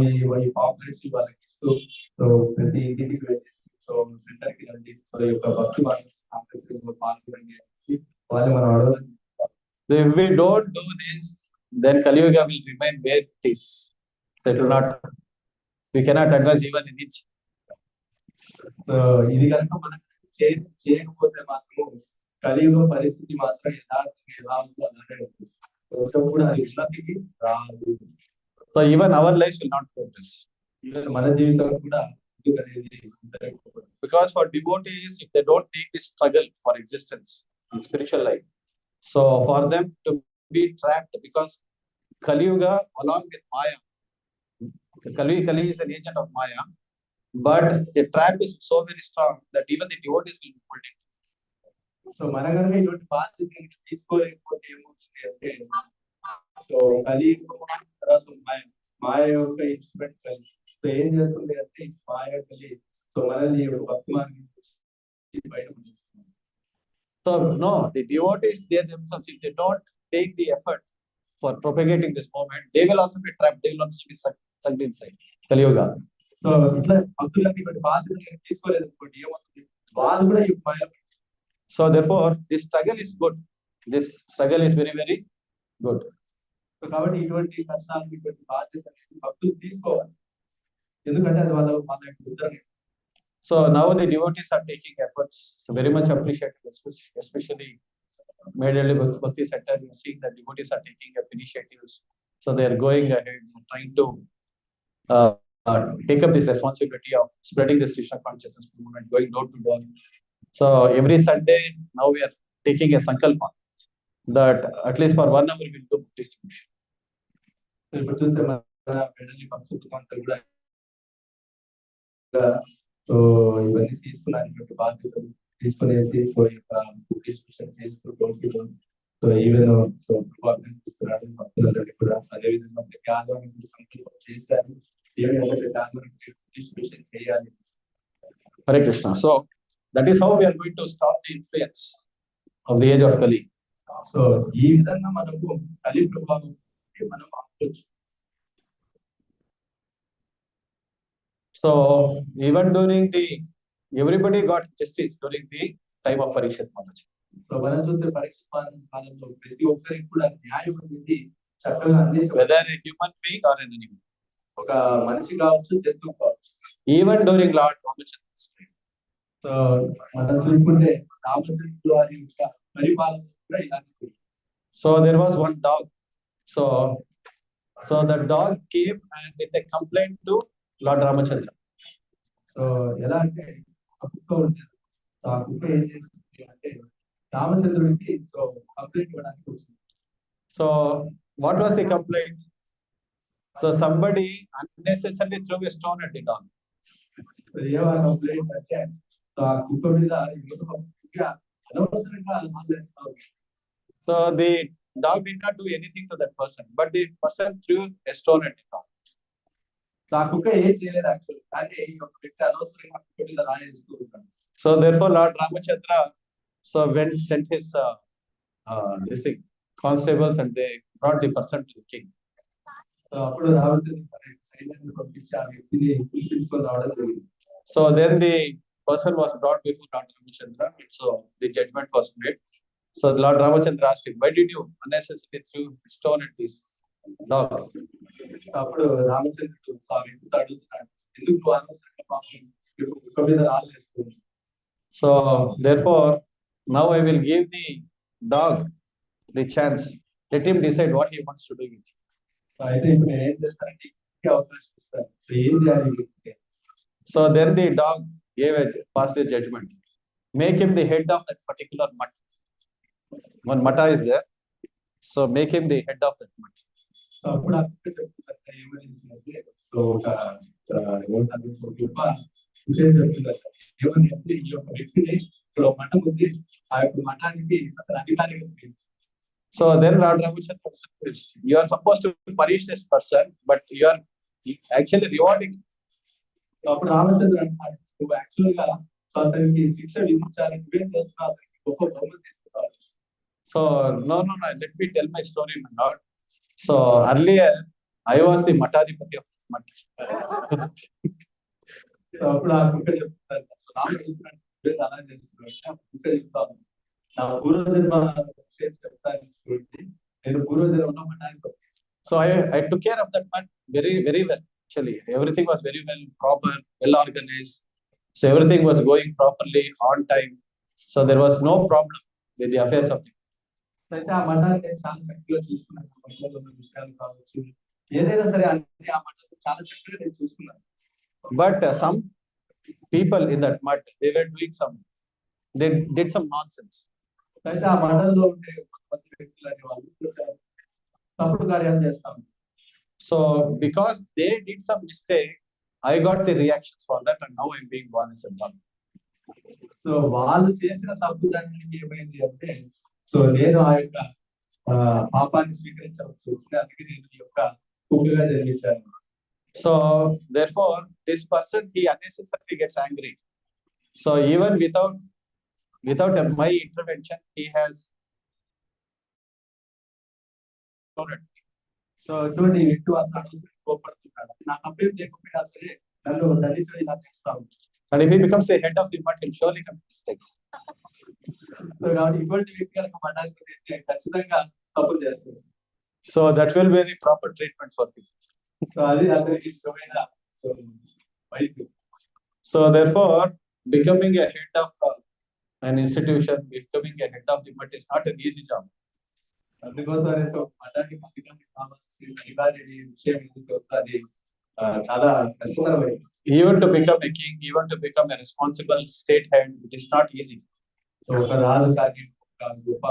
ఈ పాంప్లెట్స్ వాళ్ళకి ఇస్తూ సో ప్రతి ఇంటికి వెళ్ళేసి సో సెంటర్ కి రండి. So ఈ యొక్క భక్తి పాల్గొనండి వాళ్ళు మనం అడగాలి.
So if we don't do this, then Kali Yuga will remain where it is. That will not. We cannot advance even in it.
So ఇది కనుక మనం చేయకపోతే మాత్రం కలియుగ పరిస్థితి మాత్రం యథార్థంగా ఎలా ఉందో అలాగే ఉంటుంది. కూడా అది ఉన్నతికి రాదు.
So even our lives will not progress.
మన జీవితం కూడా అనేది
because for devotees, if they don't take this struggle for existence in spiritual life, so for them to be trapped, because Kali Yuga along with Maya, Kali is an agent of Maya, but the trap is so very strong that even the devotees will hold it.
So మన కనుక ఇటువంటి బాధ్యతని తీసుకోలేకపోతే ఏమవుతుంది అంటే so కలి తర్వాత మాయ యొక్క instrument కలి సో ఏం చేస్తుంది అంటే మాయ కలి సో మనల్ని భక్తిమార్గం బయట.
So no, the devotees, they themselves, if they don't take the effort for propagating this movement, they will also be trapped. They will also be sucked inside Kali Yuga.
So ఇట్లా భక్తులకి ఇటువంటి బాధ్యతని తీసుకోలేదు అనుకోండి ఏమవుతుంది వాళ్ళు కూడా ఈ మాయ.
So therefore, this struggle is good. This struggle is very, very good.
So కాబట్టి ఇటువంటి కష్టాలు ఇటువంటి బాధ్యత భక్తులు తీసుకోవాలి. ఎందుకంటే అది వాళ్ళ యొక్క ఉత్తరం.
So now the devotees are taking efforts. So very much appreciated, especially Medahalli Bhakti Center. You see that devotees are taking up initiatives. So they are going ahead and trying to take up this responsibility of spreading this Krishna consciousness movement, going door to door. So every Sunday now we are taking a sankalpa that at least for 1 hour we will do book distribution.
ఇప్పుడు చూస్తే మన మెడల్లి భక్తులు కూడా so ఇవన్నీ తీసుకున్నాను బాధ్యతలు తీసుకునేసి so యొక్క బుక్ డిస్ట్రిబ్యూషన్ చేస్తూ సో ఈవెన్ సో తీసుకురావడం భక్తులందరికీ కూడా అదేవిధంగా ప్రతి ఆదివారం సంకల్పం చేశారు డిస్ట్రిబ్యూషన్ చేయాలి.
Hare Krishna. So that is how we are going to stop the influence of the age of Kali.
So ఈ విధంగా మనము కలి ప్రభావం మనం ఆపొచ్చు.
So even during everybody got justice during the time of Parikshit Maharaj.
So మనం చూస్తే పరీక్షిత్ కాలంలో ప్రతి ఒక్కరికి కూడా న్యాయం అనేది చక్కగా అందించారు.
Whether a human being or an animal.
ఒక మనిషి కావచ్చు జంతువు కావచ్చు.
Even during Lord Ramachandra's time.
So మనం చూసుకుంటే రామచంద్రుడు వారి యొక్క పరిపాలన కూడా ఇలాంటి.
So there was one dog. So the dog came and with a complaint to Lord Ramachandra.
So ఎలా అంటే ఆ కుక్క ఉంటుంది. ఆ కుక్క ఏం చేస్తుంది అంటే రామచంద్రుడికి సో కంప్లైంట్ ఇవ్వడానికి వస్తుంది.
So what was the complaint? So somebody unnecessarily threw a stone at the dog.
So ఏమో కంప్లైంట్ అంటే సో ఆ కుక్క మీద అనవసరంగా మాట్లాడుతున్నారు.
So the dog did not do anything to that person, but the person threw a stone at the dog.
So ఆ కుక్క ఏం చేయలేదు యాక్చువల్, కానీ ఒక వ్యక్తి అనవసరంగా కుక్క మీద రాయేస్తూ ఉంటాడు.
So therefore Lord Ramachandra sent his constables and they brought the person to the king.
So అప్పుడు రామచంద్ర సైన్యాన్ని పంపించి ఆ వ్యక్తిని పిలిపించుకొని రావడం జరిగింది.
So then the person was brought before Lord Ramachandra, and so the judgment was made. So Lord Ramachandra asked him, why did you unnecessarily throw a stone at this dog?
అప్పుడు రామచంద్రుడు ఆ వ్యక్తితో అడుగుతున్నాడు, ఎందుకు అనవసరంగా పాపం కుక్క మీద రాలేస్తుంది.
So therefore now I will give the dog the chance. Let him decide what he wants to do with it.
అయితే ఇప్పుడు నేను ఏం చేస్తానంటే అవకాశం ఇస్తాను. సో ఏం చేయాలి?
So then the dog passed a judgment. Make him the head of that particular mutt. One matta is there. So make him the head of that mutt.
So అప్పుడు ఆ కుక్క చెప్తుంది ఎమర్జెన్సీ అంటే సో ఒక ఏమంటారు గొప్ప విషయం చెప్తున్నారు ఏమని అంటే ఈ యొక్క వ్యక్తిని ఇక్కడ ఒక మఠం ఉంది ఆ యొక్క మఠానికి అతను అధికారిగా ఉంది.
So then Lord Ramachandra says, you are supposed to punish this person, but you are actually rewarding.
So అప్పుడు రామచంద్ర అంటారు నువ్వు యాక్చువల్ గా అతనికి శిక్ష విధించాలి నువ్వేం చేస్తున్నావు అతనికి గొప్ప బహుమతి ఇస్తున్నావు.
So no, let me tell my story, my Lord. So earlier I was the Matadipati of this Mat.
So అప్పుడు ఆ కుక్క చెప్తారు సో రామచంద్ర అలా చేస్తున్నాడు కుక్క చెప్తాను నా పూర్వజన్మ విషయం చెప్తాను చూడండి నేను పూర్వజన్మలో మఠానికి.
So I took care of that mat very, very well. Actually, everything was very well, proper, well organized. So everything was going properly on time. So there was no problem with the affairs of the.
అయితే ఆ మఠాన్ని నేను చాలా చక్కగా చూసుకున్నాను ఆ మఠంలో ఉన్న విషయాలు కావచ్చు ఏదైనా సరే అన్ని ఆ మఠంలో చాలా చక్కగా నేను చూసుకున్నాను.
But some people in that mat, they were doing they did some nonsense.
అయితే ఆ మఠంలో ఉండే కొంతమంది వ్యక్తులు అనే వాళ్ళు తప్పుడు కార్యాలు చేస్తాం.
So because they did some mistake, I got the reactions for that, and now I'm being born as a God.
So వాళ్ళు చేసిన తప్పు దానికి ఏమైంది అంటే సో నేను ఆ యొక్క పాపాన్ని స్వీకరించవచ్చు అందుకే నేను ఈ యొక్క కుక్కగా జన్మించాను.
So therefore this person, he unnecessarily gets angry. So even without my intervention, he has.
So చూడండి ఈ వ్యక్తి అతను కోపడుతున్నాడు నా తప్పేం లేకపోయినా సరే నన్ను దండించడం ఇలా చేస్తాను.
And if he becomes the head of the mat, he'll surely commit mistakes.
So కాబట్టి ఇటువంటి వ్యక్తి కనుక మఠానికి వెళ్తే ఖచ్చితంగా తప్పులు చేస్తారు.
So that will be the proper treatment for him.
So అది అతనికి ఇష్టమైన వైద్యం.
So therefore, becoming a head of an institution, becoming a head of the mat is not an easy job.
అందుకోసమే సో మఠానికి కావాల్సిన అధికారి విషయం ఎందుకు అది చాలా కష్టతరమైంది.
Even to become a king, even to become a responsible state head, it is not easy.
So ఒక రాజు కానీ ఒక గొప్ప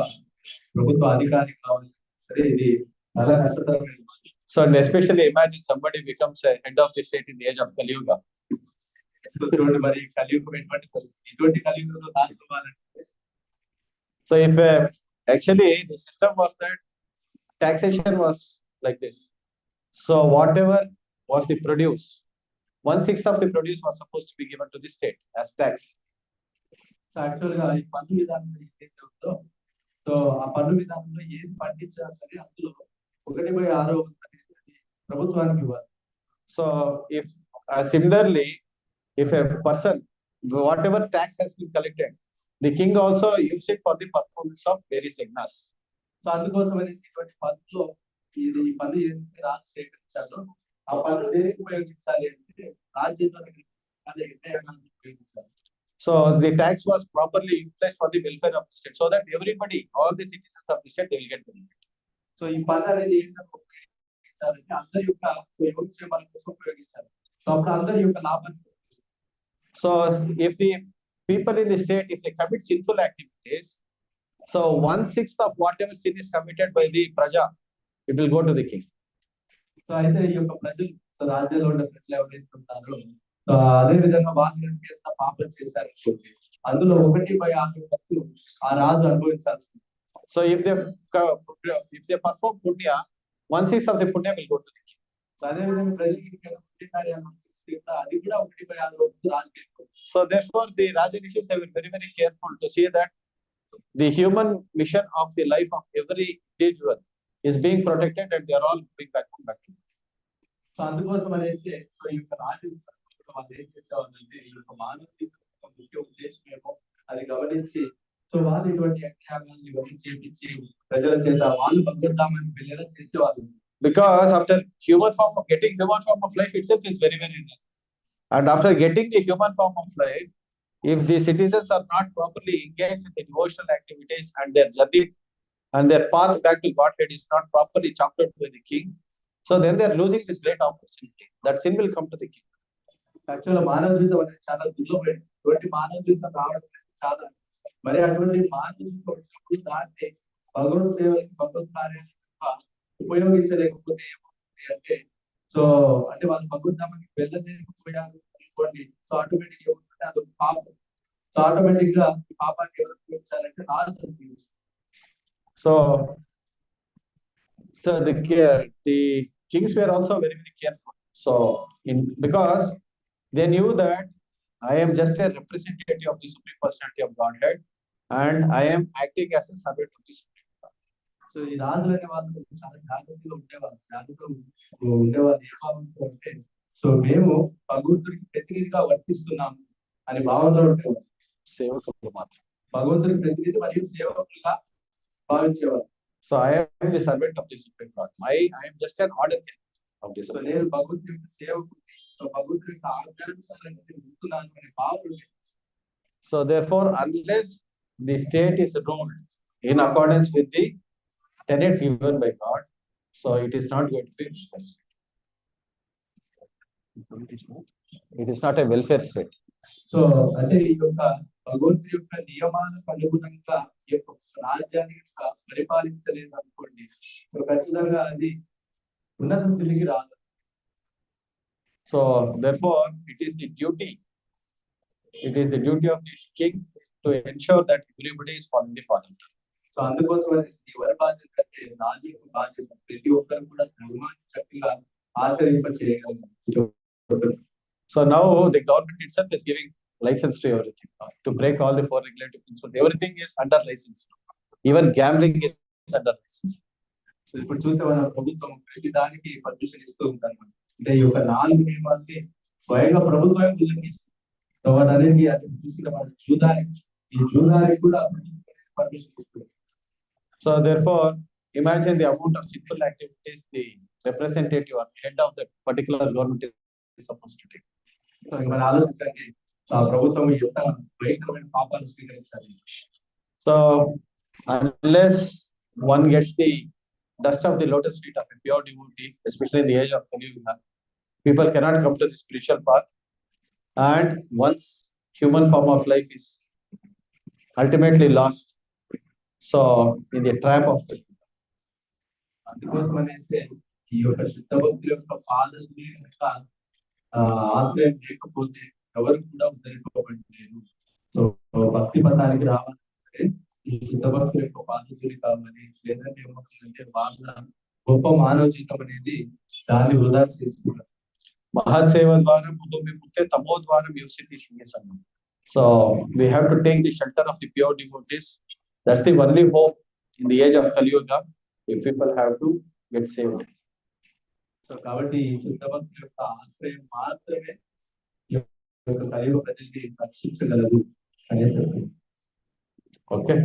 ప్రభుత్వ అధికారి కావాలి సరే ఇది చాలా కష్టతరమైన.
So and especially imagine somebody becomes a head of the state in the age of Kali Yuga.
So చూడండి మరి కలియుగం ఇటువంటి కలియుగంలో దాచుకోవాలంటే.
So if actually the system was that taxation was like this. So whatever was the produce, 1/6 of the produce was supposed to be given to the state as tax.
So actual గా ఈ పన్ను విధానంలో ఏదైతే ఉందో so ఆ పన్ను విధానంలో ఏది పండించినా సరే అందులో 1/6 ప్రభుత్వానికి ఇవ్వాలి.
So if similarly, if a person, whatever tax has been collected, the king also use it for the performance of various yajnas.
So అందుకోసం అనేసి ఇటువంటి పన్నులో ఇది ఈ పన్ను ఏదైతే రాజు సేకరించాలో ఆ పన్ను దేనికి ఉపయోగించాలి అంటే రాజ్యంలో ఉపయోగించాలి.
So the tax was properly utilized for the welfare of the state, so that everybody, all the citizens of the state, they will get benefit.
So ఈ పన్ను అనేది ఏంటంటే ఉపయోగించాలంటే అందరి యొక్క యోగక్షేమాల కోసం ఉపయోగించాలి. సో అప్పుడు అందరి యొక్క లాభాన్ని.
So if the people in the state, if they commit sinful activities, so 1/6 of whatever sin is committed by the praja, it will go to the king.
So అయితే ఈ యొక్క ప్రజలు రాజ్యంలో ఉన్న ప్రజలు ఎవరైతే ఉంటారో సో అదే విధంగా వాళ్ళు చేసిన పాపం చేశారు అందులో 1/6 ఆ రాజు అనుభవించాల్సింది.
So if they perform punya, 1/6 of the punya will go to the king.
So అదే విధంగా ప్రజలకి పుణ్య కార్యాలు అది కూడా 1/6 రాజు.
So therefore the Raja Rishis, they were very, very careful to see that the human mission of the life of every individual is being protected and they are all going back to back.
So అందుకోసం అనేసి so ఈ యొక్క రాజు వాళ్ళు ఏం చేసేవాళ్ళంటే ఈ యొక్క మానవ ముఖ్య ఉద్దేశం ఏమో అది గమనించి సో వాళ్ళు ఇటువంటి యజ్ఞాలను ఇవన్నీ చేపించి ప్రజల చేత వాళ్ళు భద్రతామని వెళ్ళేలా చేసేవాళ్ళు.
Because after getting human form of life itself is very, very rare. And after getting the human form of life, if the citizens are not properly engaged in the devotional activities and their journey and their path back to Godhead is not properly charted by the king, so then they are losing this great opportunity. That sin will come to the king.
Actual మానవ జీవితం అనేది చాలా దుర్లభం. అటువంటి మానవ జీవితం రావడం చాలా మరి అటువంటి మానవ జీవితం వచ్చినప్పుడు దాన్ని భగవంతు సేవకి భగవత్ కార్యాలు ఉపయోగించలేకపోతే ఏమవుతుంది అంటే, సో అంటే వాళ్ళు భగవద్ధామానికి వెళ్ళలేకపోయారు అనుకోండి, సో ఆటోమేటిక్ ఏమవుతుంటే అదొక పాపం. సో ఆటోమేటిక్ గా పాపాన్ని ఎవరు ఉపయోగించాలంటే రాజు.
So, so the kings were also very, very careful. So, because they knew that I am just a representative of the Supreme Personality of Godhead, and I am acting as a servant of the Supreme God.
So ఈ రాజులు అనే వాళ్ళు చాలా జాగ్రత్తగా ఉండేవాళ్ళు ఏ భావంతో అంటే, so మేము భగవంతుడికి ప్రతినిధిగా వర్తిస్తున్నాము అని భావంతో ఉండేవారు.
సేవకులు మాత్రం
భగవంతుడికి ప్రతినిధి మరియు సేవకులుగా భావించేవారు.
So I am the servant of the Supreme God. I am just an ordinary of the
so
Supreme.
నేను భగవంతుడి యొక్క సేవకుడిని, సో భగవంతుడి యొక్క ఆజ్ఞానుసారంగా నేను ఉంటున్నాను అనే భావన.
So therefore, unless the state is ruled in accordance with the tenets given by God, so it is not going to be welfare state. It is not a welfare state.
So అంటే ఈ యొక్క భగవంతుడి యొక్క నియమాలకు అనుగుణంగా ఈ యొక్క రాజ్యాన్ని పరిపాలించలేదు అనుకోండి, ఖచ్చితంగా అది ఉన్నత తిరిగి రాదు.
So therefore, it is the duty of the king to ensure that everybody is following the father.
So అందుకోసం ఎవరి బాధ్యత అంటే రాజు యొక్క బాధ్యత, ప్రతి ఒక్కరు కూడా ధర్మాన్ని చక్కగా ఆచరింప చేయగలరు.
So now the government itself is giving license to everything, to break all the four regulative principles. Everything is under license. Even gambling is under license.
So ఇప్పుడు చూస్తే మన ప్రభుత్వం ప్రతి దానికి పర్మిషన్ ఇస్తూ ఉంటారు. అంటే ఈ యొక్క 4 నియమాలకి స్వయంగా ప్రభుత్వమే ఉల్లంఘిస్తుంది. సో వాటన్నిటికీ అది చూసిన మన ఈ జూదానికి కూడా పర్మిషన్ ఇస్తుంది.
So therefore, imagine the amount of sinful activities the representative or head of that particular government is supposed to take.
So మనం ఆలోచించండి, ఆ ప్రభుత్వం ఎంత భయంకరమైన పాపాలు స్వీకరించాలి.
So unless one gets the dust of the lotus feet of a pure devotee, especially in the age of Kali Yuga, people cannot come to the spiritual path, and once human form of life is ultimately lost, so in the trap of the.
అందుకోసం అనేసి ఈ యొక్క శుద్ధ భక్తుల యొక్క పాదముల యొక్క ఆశ్రయం లేకపోతే ఎవరు కూడా ఉద్ధరింపబడలేరు. సో భక్తి పథానికి రావాలంటే ఈ శుద్ధ భక్తుల యొక్క పాదములు కావాలి. లేదంటే ఏమవుతుందంటే వాళ్ళ గొప్ప మానవ జీవితం అనేది దాన్ని వృధా చేసుకున్నారు.
Mahat seva dvaram adobhimukte tamo dvaram yositi singesannam. So we have to take the shelter of the pure devotees. That's the only hope in the age of Kali Yuga if people have to get saved.
So కాబట్టి ఈ శుద్ధ భక్తుల యొక్క ఆశ్రయం మాత్రమే కలియుగ ప్రజల్ని రక్షించగలదు అనేది.
Okay.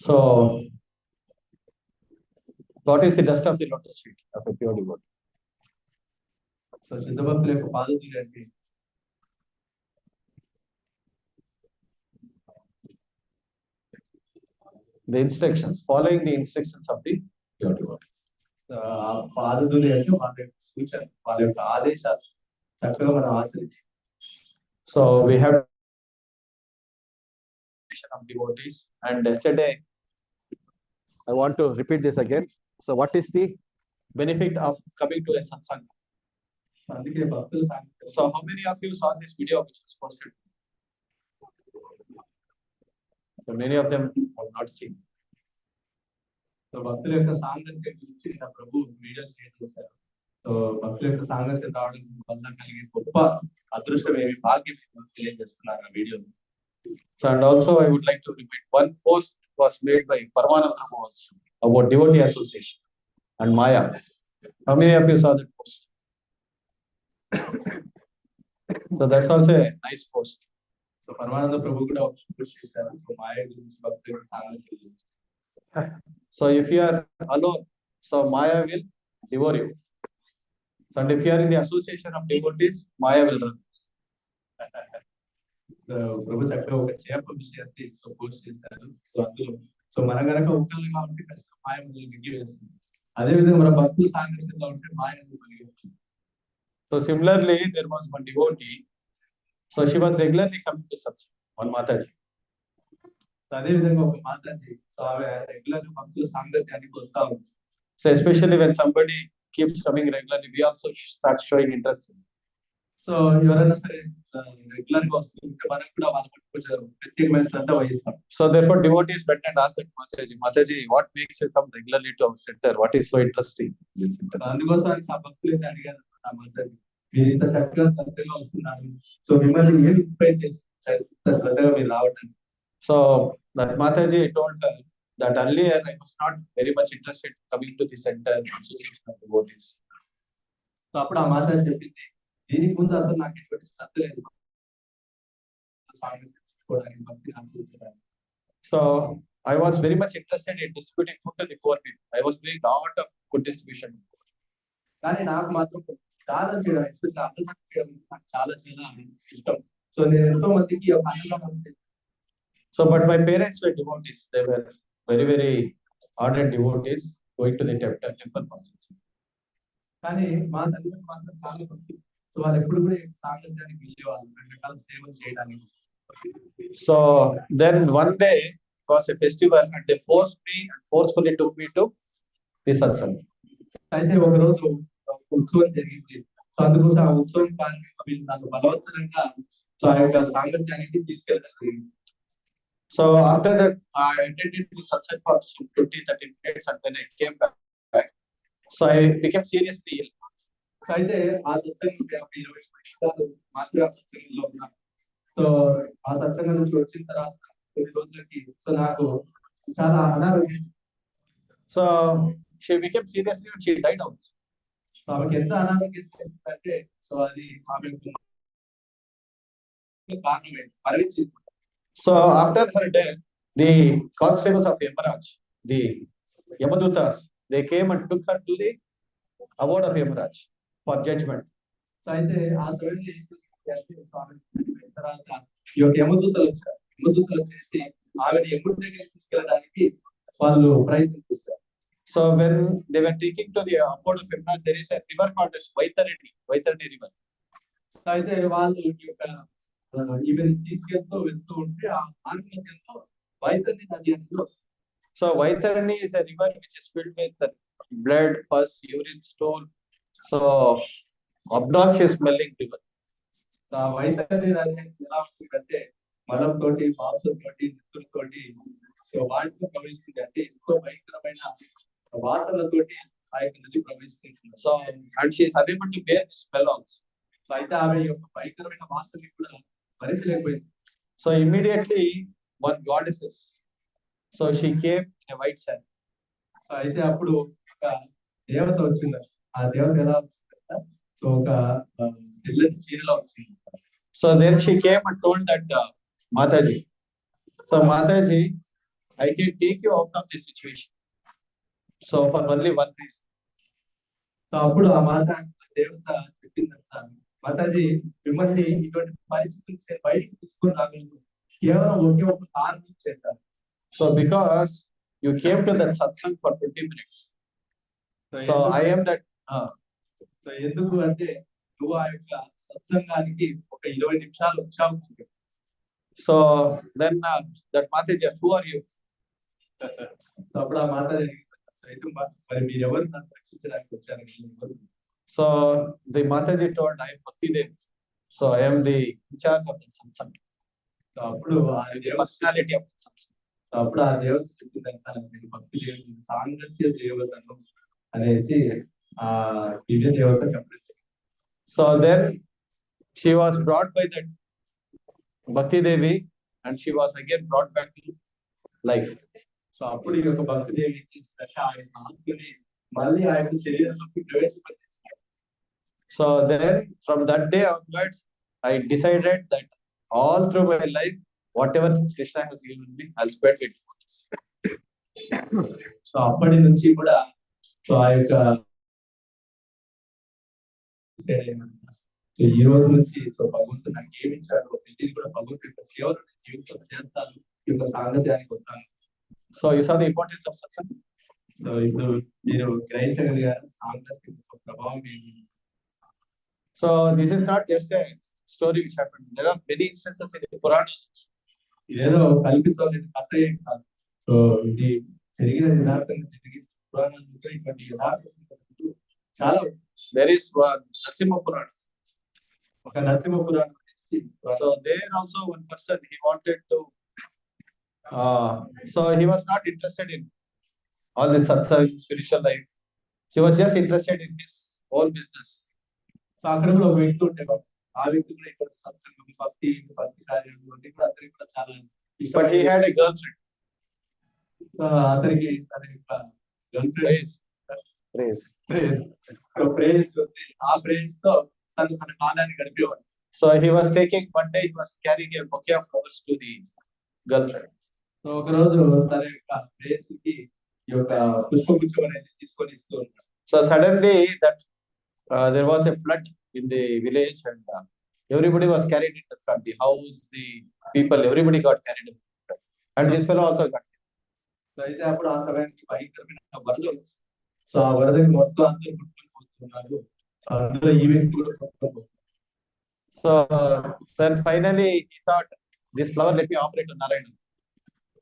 So what is the dust of the lotus feet of a pure devotee?
So శుద్ధ భక్తుల యొక్క పాదములు అంటే
the instructions, following the instructions of the pure devotee.
పాదములు అంటే వాళ్ళ యొక్క సూచన, వాళ్ళ యొక్క ఆదేశాలు చక్కగా మనం ఆచరించి.
So we have of devotees, and yesterday I want to repeat this again. So what is the benefit of coming to a satsang?
అందుకే భక్తులు
So how many of you saw this video which was posted? So many of them have not seen.
So భక్తుల యొక్క సాంగత్యం గురించి నా ప్రభు video share చేశారు. So భక్తుల యొక్క సాంగత్యం రావడం వల్ల కలిగే గొప్ప అదృష్టం ఏమి భాగ్యం తెలియజేస్తున్నారు ఆ video.
So and also I would like to repeat, one post was made by Paramananda also about devotee association and Maya. How many of you saw that post? So that's also a nice post.
So Paramananda Prabhu కూడా post చేశారు. So మాయ గురించి భక్తుల యొక్క సాంగత్యం గురించి.
So if you are alone, so Maya will devour you. And if you are in the association of devotees, Maya will run.
ప్రభు చక్కగా ఒక చేప విషయాన్ని సో పోస్ట్ చేశారు. సో అందులో సో మన కనుక ఒక్కరిగా ఉంటే ఖచ్చితంగా మాయ మనల్ని మిగిలివేస్తుంది. అదేవిధంగా మన భక్తుల సాంగత్యంలో ఉంటే మాయ మిగిలివేస్తుంది.
So similarly, there was one devotee. So she was regularly coming to satsang, one Mataji.
అదే విధంగా ఒక మాతాజీ, సో ఆమె రెగ్యులర్ భక్తుల సాంగత్యానికి వస్తా ఉంది.
So especially when somebody keeps coming regularly, we also start showing interest.
So ఎవరైనా సరే రెగ్యులర్ గా వస్తుంటే మనకు కూడా వాళ్ళ పట్ల కొంచెం ప్రత్యేకమైన శ్రద్ధ వహిస్తాం.
So therefore devotees went and asked Mataji, Mataji, what makes you come regularly to our center? What is so interesting in this center?
అందుకోసం ఆ భక్తులు అడిగారు ఆ మాతాజీ, మీరు ఇంత చక్కగా శ్రద్ధగా వస్తున్నారు, సో మిమ్మల్ని ఏం ఇన్స్పైర్ చేసి శ్రద్ధగా మీరు రావడానికి.
So that Mataji told her that earlier I was not very much interested coming to the center association of devotees.
So అప్పుడు ఆ మాతాజీ చెప్పింది, దీనికి ముందు అసలు నాకు ఎటువంటి శ్రద్ధ లేదు.
So I was very much interested in distributing food to the poor people. I was doing lot of food distribution.
కానీ నాకు మాత్రం చాలా చేయడం, ఎస్పెషల్లీ అన్నం చేయడం నాకు చాలా ఇష్టం. సో నేను ఎంతో మందికి అన్నం.
So but my parents were devotees. They were very, very ardent devotees going to the temple process.
కానీ మా తల్లిదండ్రులు మాత్రం చాలా భక్తులు. సో వాళ్ళు ఎప్పుడు కూడా సాంగత్యానికి వెళ్ళేవాళ్ళు, రకరకాల సేవలు చేయడానికి.
So then one day it was a festival and they forced me and forcefully took me to the satsang.
అయితే ఒక రోజు ఉత్సవం జరిగింది. సో అందుకోసం ఆ ఉత్సవం నాకు బలవంతంగా సో ఆ యొక్క సాంగత్యానికి తీసుకెళ్ళారు.
So after that I attended the satsang for 20-30 minutes and then I came back. So I became seriously ill.
So అయితే ఆ సత్సంగం 20 నిమిషాలు మాత్రమే ఆ సత్సంగంలో ఉన్నాను. సో ఆ సత్సంగం నుంచి వచ్చిన తర్వాత కొన్ని రోజులకి సో నాకు చాలా అనారోగ్యం.
So she became seriously and she died out.
So ఆమెకి ఎంత అనారోగ్యం అంటే సో అది ఆమె కారణమే మరణించింది.
So after her death, the constables of Yamaraj, the Yamadutas, they came and took her to the abode of Yamaraj for judgment.
So అయితే ఆ సమయంలో తర్వాత ఈ యొక్క యమదూతలు వచ్చారు. యమదూతలు వచ్చేసి ఆమెను యముడి దగ్గరికి తీసుకెళ్ళడానికి వాళ్ళు ప్రయత్నిస్తారు.
So when they were taking to the abode of Yamaraj, there is a river called as Vaitarani river.
So అయితే వాళ్ళు ఈ యొక్క ఈమెను తీసుకెళ్తూ వెళ్తూ ఉంటే ఆ మార్గంలో వైతరణి నది అనేది వస్తుంది.
So Vaitarani is a river which is filled with blood, pus, urine, stool. So obnoxious smelling river.
So ఆ వైతరణి నది ఎలా ఉంటుందంటే మలంతోటి, మాంసంతోటి, నెత్తులతోటి సో వాటితో ప్రవహిస్తుంది. అంటే ఎంతో భయంకరమైన వాసనలతోటి ఆ యొక్క నది ప్రవహిస్తుంది.
So and she is unable to bear the smell also.
So అయితే ఆమె యొక్క భయంకరమైన వాసనని కూడా భరించలేకపోయింది.
So immediately one goddesses, so she came in a white sand.
So అయితే అప్పుడు ఒక దేవత వచ్చింది. ఆ దేవత ఎలా వచ్చిందంట, సో ఒక తెల్లటి చీరలో వచ్చింది.
So then she came and told that Mataji, so Mataji, I can take you out of this situation. So for only one reason.
So అప్పుడు ఆ దేవత చెప్పిందంట, మాతాజీ మిమ్మల్ని ఇటువంటి పరిస్థితులు బయటకు తీసుకొని రాగలను కేవలం ఒకే ఒక కారణం చేస్తారు.
So because you came to that satsang for 20 minutes. So I am that.
So ఎందుకు అంటే నువ్వు ఆ యొక్క సత్సంగానికి ఒక 20 నిమిషాలు వచ్చావు.
So then that Mataji, who are you?
So అప్పుడు ఆ మాతాజీ మరి మీరు ఎవరు నన్ను రక్షించడానికి వచ్చారు?
So the Mataji told, I am Bhakti Devi. So I am the in charge of the satsang.
So అప్పుడు ఆ
personality of the satsang.
So అప్పుడు ఆ దేవత చెప్పిందంట, నేను భక్తి దేవత, సాంగత్య దేవతను అనేసి ఆ దివ్య దేవత చెప్పలేదు.
So then she was brought by that Bhakti Devi and she was again brought back to life.
So అప్పుడు ఈ యొక్క భక్తి దేవి చేసినట్టు ఆయన ఆత్మని మళ్ళీ ఆ యొక్క శరీరంలోకి ప్రవేశపెట్టింది.
So then from that day onwards, I decided that all through my life, whatever Krishna has given me, I'll spend it.
So అప్పటి నుంచి కూడా సో ఆ యొక్క ఈ రోజు నుంచి సో భగవంతుడు నాకు ఏమి ఇచ్చాడు ఇది కూడా భగవంతుడి యొక్క సేవలు జీవితంలో చేస్తాను, ఈ యొక్క సాంగత్యానికి వస్తాను.
So you saw the importance of satsang.
So ఇప్పుడు మీరు గ్రహించగలిగారు సాంగత్యం యొక్క ప్రభావం ఏంటి.
So this is not just a story which happened. There are many instances in the Puranas.
ఇదేదో కల్పితం కథ ఏం కాదు. సో ఇది జరిగిన యథార్థంగా జరిగింది. పురాణాలు ఇటువంటి యథార్థ చాలా.
There is one Narasimha Purana.
ఒక నరసింహ పురాణం.
So there also one person he wanted to. So he was not interested in all the satsang, spiritual life. He was just interested in his own business.
So అక్కడ కూడా ఒక వ్యక్తి ఉండేవాడు. ఆ వ్యక్తి కూడా ఇక్కడ సత్సంగం, భక్తి కార్యాలు అన్ని కూడా అతనికి కూడా చాలా ఇష్టం.
But he had a girlfriend.
అతనికి తన యొక్క గర్ల్ ఫ్రెండ్
Praise.
ఆ ప్రేజ్ తో తను తన కాలాన్ని గడిపేవాడు.
So he was taking one day he was carrying a bouquet of flowers to the girlfriend.
So ఒక రోజు తన యొక్క ప్రేజ్ కి ఈ యొక్క పుష్పగుచ్చం అనేది తీసుకొని ఇస్తూ ఉంటాడు.
So suddenly that there was a flood in the village and everybody was carried in the flood. The house, the people, everybody got carried in the flood. And this fellow also got.
So అయితే అప్పుడు ఆ సమయానికి భయంకరమైన వరద వచ్చింది. So ఆ వరదకి మొత్తం అందరూ కొట్టుకొని పోతున్నారు. అందులో ఈ వ్యక్తి కూడా కొట్టుకొని.
So then finally he thought, this flower let me offer it to Narayana.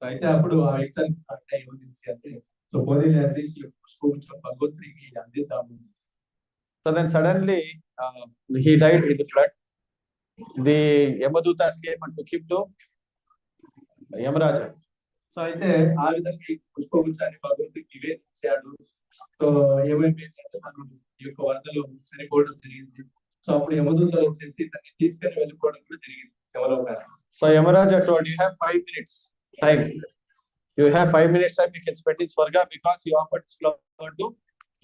అయితే అప్పుడు ఆ వ్యక్తి అంటే ఏమనిసి అంటే సో పోనీ అట్లీస్ట్ పుష్పగుచ్చం భగవంతుడికి అందిద్దాము.
So then suddenly he died in the flood. The Yamadutas came and took him to Yamaraja.
So అయితే ఆ విధంగా ఈ పుష్పగుచ్చాన్ని భగవంతుడికి నివేదించాడు. సో ఏమైపోయిందంటే తను ఈ యొక్క వరదలో చనిపోవడం జరిగింది. సో అప్పుడు యమదూతలు వచ్చేసి తనని తీసుకొని వెళ్ళిపోవడం కూడా జరిగింది యమలోకానికి.
So Yamaraja told, you have 5 minutes time. You have 5 minutes time you can spend in Swarga because you offered this flower to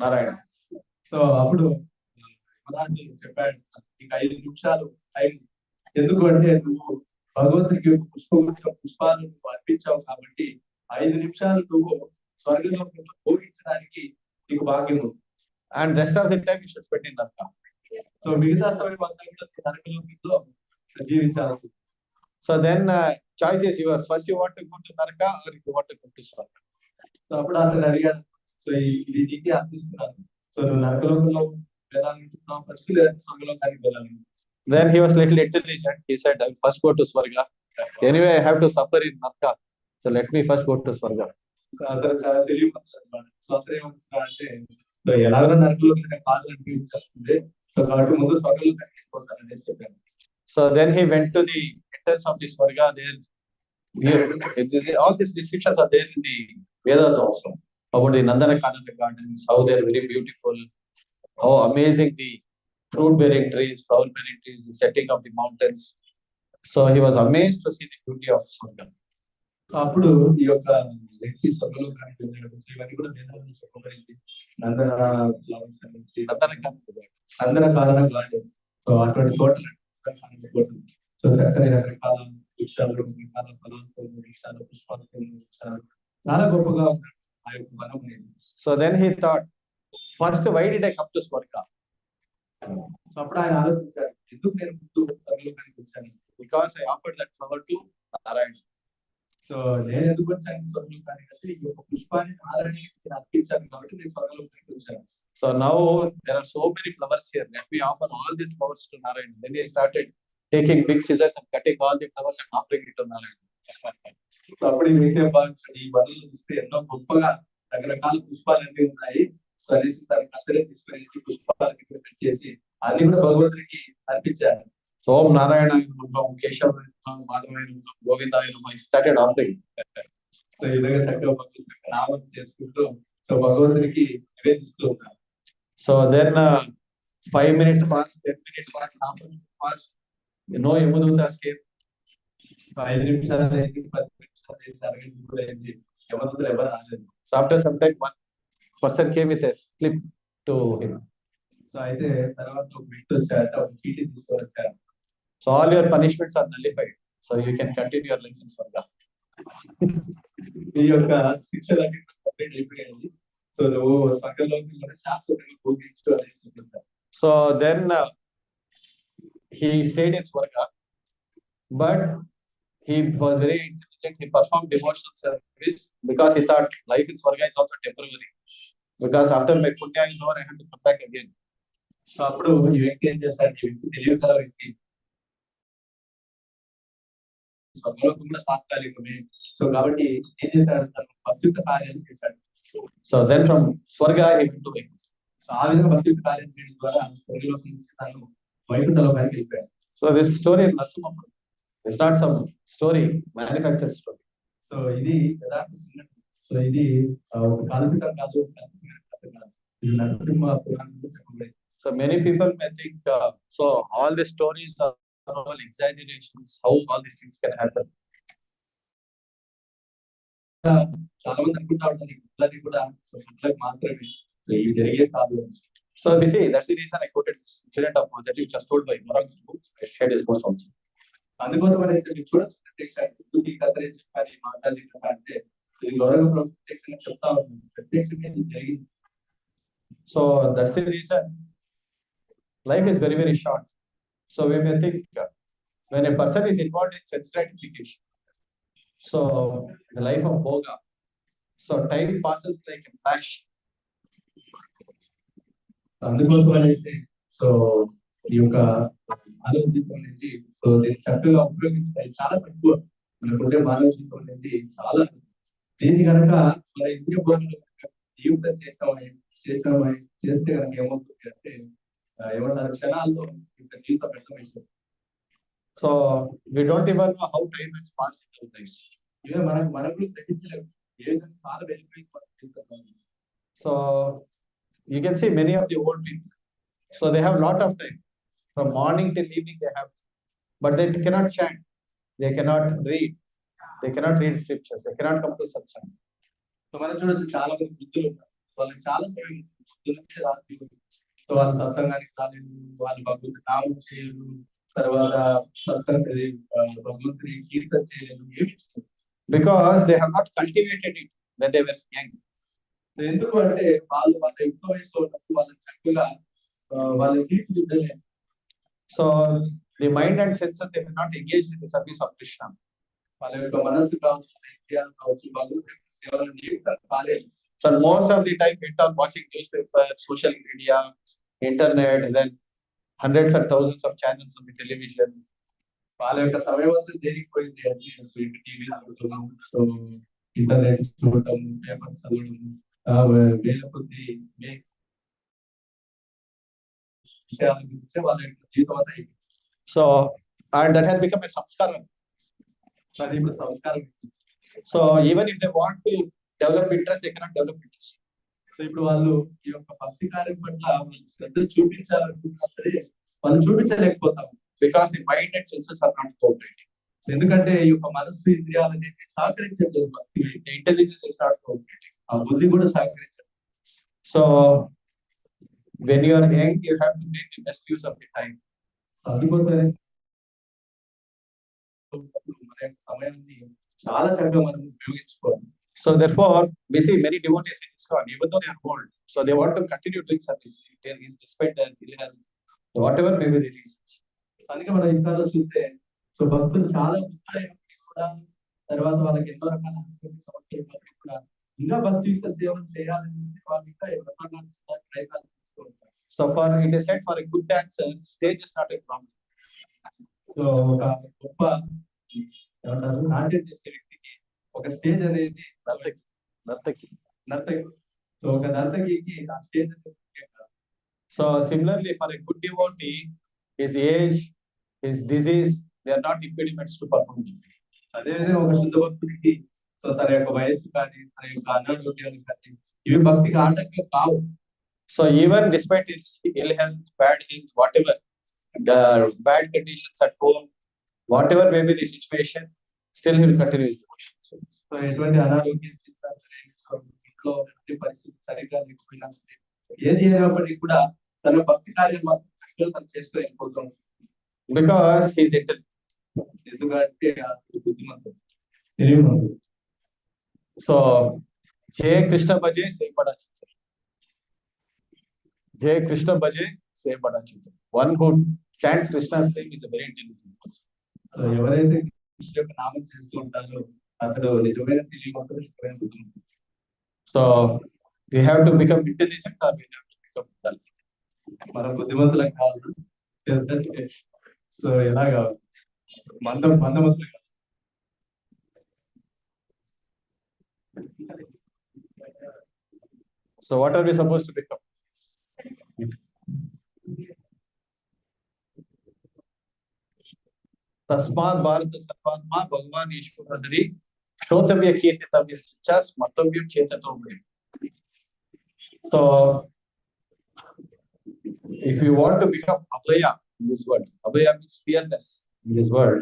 Narayana.
So అప్పుడు యమరాజు చెప్పాడు, నీకు 5 నిమిషాలు టైం. ఎందుకు అంటే నువ్వు భగవంతుడికి పుష్పాలను అర్పించావు కాబట్టి 5 నిమిషాలు నువ్వు స్వర్గంలో భోగించడానికి నీకు భాగ్యం ఉంది.
And rest of the time you should spend in Naraka.
So మిగతా సమయం అంతా కూడా నరకలోకంలో జీవించాల్సింది.
So then choice is yours. First you want to go to Naraka or you want to go to Swarga.
So అప్పుడు అతను అడిగాడు, so ఇది నీకే అందిస్తున్నాను. సో నువ్వు నరకలోకంలో వెళ్ళాలనుకుంటున్నావు ఫస్ట్, లేదా స్వర్గలోకానికి వెళ్ళాలి.
Then he was little intelligent. He said, I will first go to Swarga. Anyway, I have to suffer in Naraka. So let me first go to Swarga.
So అతను చాలా తెలియపరుస్తున్నాడు. So అతను ఏమంటున్నాడు అంటే ఎలాగో నరకలోకి బాధ అనిపించింది. సో కాబట్టి ముందు స్వర్గలోకానికి వెళ్ళిపోతాను అనేసి చెప్పాను.
So then he went to the entrance of the Swarga. There, all these descriptions are there in the Vedas also about the Nandana-Kanana gardens, how they are very beautiful, how amazing the fruit-bearing trees, flower-bearing trees, the setting of the mountains. So he was amazed to see the beauty of Swarga.
అప్పుడు ఈ యొక్క వ్యక్తి స్వర్గలోకానికి వెళ్ళాడు. ఇవన్నీ కూడా వేదాలను చెప్పబడింది. నందన-కానన gardens. So అటువంటి తోటలు సో రకరకాల వృక్షాలు, రకరకాల ఫలాలు, వృక్షాలు, పుష్పాలు, వృక్షాలు చాలా గొప్పగా ఉన్నాయి ఆ యొక్క వనం అనేది.
So then he thought, first why did I come to Swarga?
So అప్పుడు ఆయన ఆలోచించాడు, ఎందుకు నేను ముందు స్వర్గలోకానికి వచ్చాను?
Because I offered that flower to Narayana.
So నేను ఎందుకు వచ్చాను స్వర్గలోకానికి అంటే ఈ యొక్క పుష్పాన్ని నారాయణకి అర్పించాను కాబట్టి నేను స్వర్గలోకానికి వచ్చాను.
So now there are so many flowers here. Let me offer all these flowers to Narayana. Then he started taking big scissors and cutting all the flowers and offering it to Narayana.
So అప్పుడు ఈ వ్యక్తి భావించాడు, ఈ వనరులు చూస్తే ఎన్నో గొప్పగా రకరకాల పుష్పాలన్నీ ఉన్నాయి. సో అనేసి తన కత్తెరే తీసుకునేసి పుష్పాలన్నీ కట్ చేసి అన్ని కూడా భగవంతుడికి అర్పించాడు.
So Om Narayana, Keshav, Madhava, Govinda, he started offering.
So ఈ విధంగా చక్కగా భగవంతుడికి నామం చేసుకుంటూ సో భగవంతుడికి నివేదిస్తూ ఉన్నారు.
So then 5 minutes passed, 10 minutes passed, half an hour passed. No Yamadutas came.
5 నిమిషాలు అయింది, 10 నిమిషాలు అయింది, అరగంట కూడా అయింది, యమదూతలు ఎవరు రాలేదు.
So after some time, one person came with a slip to him.
So అయితే తర్వాత ఒక వ్యక్తి వచ్చారట, ఒక చీటీ తీసుకొని వచ్చారు.
So all your punishments are nullified. So you can continue your life in Swarga.
ఈ యొక్క శిక్షలన్నీ కంప్లీట్ అయిపోయాయి. సో నువ్వు స్వర్గంలోకి శాశ్వతంగా భోగించు అనేసి చెప్తారు.
So then he stayed in Swarga, but he was very intelligent. He performed devotional service because he thought life in Swarga is also temporary. Because after my punya is over, I have to come back again.
So అప్పుడు ఈ వ్యక్తి ఏం చేశాడు, ఈ వ్యక్తి తెలియగల వ్యక్తి స్వర్గలోకం కూడా తాత్కాలికమే. సో కాబట్టి ఏం చేశాడు, తను పరిశుద్ధ కార్యాలు చేశాడు.
So then from Swarga he went to Vaikuntha.
So ఆ విధంగా భక్తి కార్యం చేయడం ద్వారా స్వర్గలోకం నుంచి తాను వైకుంఠలోకానికి వెళ్ళిపోయాడు.
So this story in Narasimha, it's not some story, manufactured story.
So ఇది యథార్థ సంఘటన. సో ఇది ఒక కాల్పితం కాదు, ఇది నరసింహ పురాణంలో చెప్పబడింది.
So many people may think, so all the stories are all exaggerations, how all these things can happen.
చాలా మంది అనుకుంటా ఉంటారు ఇట్లాంటి కూడా మాత్రమే ఇవి జరిగే కాదు.
So you see, that's the reason I quoted this incident of that which was told by Morag's book. I shared his post also.
అందుకోసం అనేసి మీరు చూడొచ్చు ప్రత్యక్ష ఈ కథ చెప్పాలి మాతాజీ అంటే ఇది గౌరవ ప్రత్యక్షంగా చెప్తా ఉన్నాను, ప్రత్యక్షంగా ఇది జరిగింది.
So that's the reason life is very, very short. So we may think when a person is involved in sense gratification, so the life of Bhoga, so time passes like a flash.
అందుకోసం అనేసి so ఈ యొక్క ఆలోచించడం అనేది so దీన్ని చక్కగా ఉపయోగించడం చాలా తక్కువ మనకుంటే మానవ జీవితం అనేది చాలా. దీన్ని కనుక మన ఇంద్రియ బోధనలు జీవితం చేస్తే కనుక ఏమవుతుంది అంటే ఏమన్నారు క్షణాల్లో ఇంకా జీవితం వ్యర్థమైంది.
So we don't even know how time has passed in our lives.
ఇవే మనకు గ్రహించలేము ఏ విధంగా కాలం వెళ్ళిపోయింది.
So you can see many of the old people, so they have lot of time from morning till evening they have, but they cannot chant, they cannot read scriptures, they cannot come to satsang.
So మనం చూడొచ్చు చాలా మంది వృద్ధులు ఉన్నారు, వాళ్ళకి చాలా సమయం నుంచి రాత్రి సో వాళ్ళు సత్సంగానికి రాలేదు, వాళ్ళు భగవంతుడి నామం చేయలేదు, తర్వాత భగవంతుడి కీర్తన చేయలేదు, ఏమి
because they have not cultivated it when they were young.
ఎందుకు అంటే వాళ్ళ ఎక్కువ వయసులో ఉన్నప్పుడు వాళ్ళకి చక్కగా వాళ్ళకి తీర్చిదిద్దలేదు.
So the mind and senses, they were not engaged in the service of Krishna.
వాళ్ళ యొక్క మనస్సు కావచ్చు, ఇంద్రియాలు కావచ్చు, భగవంతుడి సేవలో నియుక్తం కాలేదు.
So most of the time went on watching newspaper, social media, internet, and then hundreds and thousands of channels on the television.
వాళ్ళ యొక్క సమయం అంతా జరిగిపోయింది అంటే టీవీ చూడటం, సో ఇంటర్నెట్ చూడటం, పేపర్ చదవడం, వేల కొద్ది విషయాల గురించి వాళ్ళ యొక్క జీవితం అంతా అయిపోయింది.
So and that has become a samskara.
అది ఇప్పుడు సంస్కారం.
So even if they want to develop interest, they cannot develop interest.
So ఇప్పుడు వాళ్ళు ఈ యొక్క భక్తి కార్యం పట్ల వాళ్ళు శ్రద్ధ చూపించాలనుకుంటున్నా సరే వాళ్ళు చూపించలేకపోతారు,
because the mind and senses are not cooperating.
ఎందుకంటే ఈ యొక్క మనస్సు ఇంద్రియాలు అనేది సహకరించలేదు,
The intelligence is not cooperating.
ఆ బుద్ధి కూడా సహకరించదు.
So when you are young, you have to make the best use of the time.
అందుకోసమే మన యొక్క సమయాన్ని చాలా చక్కగా మనం ఉపయోగించుకోవాలి.
So therefore, we see many devotees in ISKCON, even though they are old, so they want to continue doing service despite their ill health, whatever may be the reasons.
అందుకే మనం ఇస్కాన్లో చూస్తే సో భక్తులు చాలా వృద్ధులైనప్పటికీ కూడా తర్వాత వాళ్ళకి ఎన్నో రకాల సమస్యలు కూడా ఇంకా భక్తియుక్త సేవలు చేయాలని వాళ్ళు ఇంకా ప్రయత్నాలు చేస్తూ ఉంటారు.
So for it is said, for a good dancer, stage is not a problem.
So ఒక గొప్ప ఏమంటారు నాట్యం చేసే వ్యక్తికి ఒక స్టేజ్ అనేది
నర్తకి.
సో ఒక నర్తకికి ఆ స్టేజ్ అనేది.
So similarly, for a good devotee, his age, his disease, they are not impediments to perform.
అదేవిధంగా ఒక శుద్ధ భక్తుడికి సో తన యొక్క వయస్సు కానీ తన యొక్క అనారోగ్యాలు కానీ ఇవి భక్తికి ఆటంకం కావు.
So even despite his ill health, bad health, whatever, the bad conditions at home, whatever may be the situation, still he will continue his devotion.
So ఎటువంటి అనారోగ్యం చిన్నా సరే, ఇంట్లో పరిస్థితి సరిగ్గా లేకపోయినా సరే, ఏది అయినప్పటికీ కూడా తన భక్తి కార్యం మాత్రం చక్కగా తను చేస్తూ వెళ్ళిపోతాం.
Because he is intelligent.
ఎందుకంటే బుద్ధిమంతుడు, తెలియమంతుడు.
So Jai Krishna Bhaje, say Bada Chitta. Jai Krishna Bhaje, say Bada Chitta. One who chants Krishna's name is a very intelligent person.
So ఎవరైతే కృష్ణ యొక్క నామం చేస్తూ ఉంటారో అతడు నిజమైన తెలియమంతుడు, నిజమైన బుద్ధిమంతుడు.
So we have to become intelligent or we have to become dull.
మనం బుద్ధిమంతులకు కావాలి. సో ఎలాగా మందమంతులు
So what are we supposed to become? Tasmat Bharata Sarvatma Bhagavan Ishwarhari Shrotavya Kirtitavya Sicha Smartavya Chetatovya. So if you want to become Abhaya in this world, Abhaya means fearless in this world.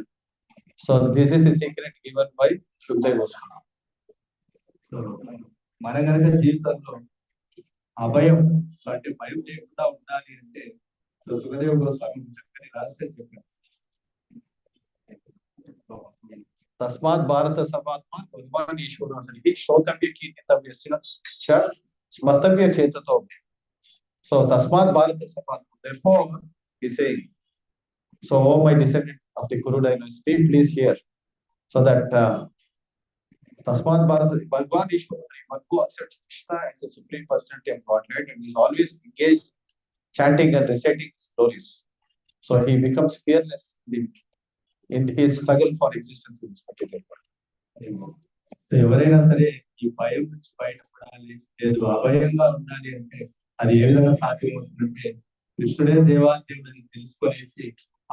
So this is the secret given by Shukdeva Goswami.
So మన కనుక జీవితంలో అభయం, so అంటే భయం లేకుండా ఉండాలి అంటే so Sukhadeva Goswami చక్కని రహస్యం చెప్పారు.
Tasmat Bharata Sarvatma Bhagavan Ishwarhari Shrotavya Kirtitavya Sicha Smartavya Chetatovya. So Tasmat Bharata Sarvatma. Therefore, he is saying, so O my descendant of the Kuru dynasty, please hear. So that Tasmat Bharata Bhagavan Ishwarhari, one who accepts Krishna as the supreme personality of Godhead and is always engaged chanting and reciting his glories. So he becomes fearless in his struggle for existence in this material world.
So ఎవరైనా సరే ఈ భయం నుంచి బయటపడాలి, లేదు అభయంగా ఉండాలి అంటే అది ఏ విధంగా సాధ్యమవుతుందంటే కృష్ణుడే దేవాదేవుడు అని తెలుసుకొనేసి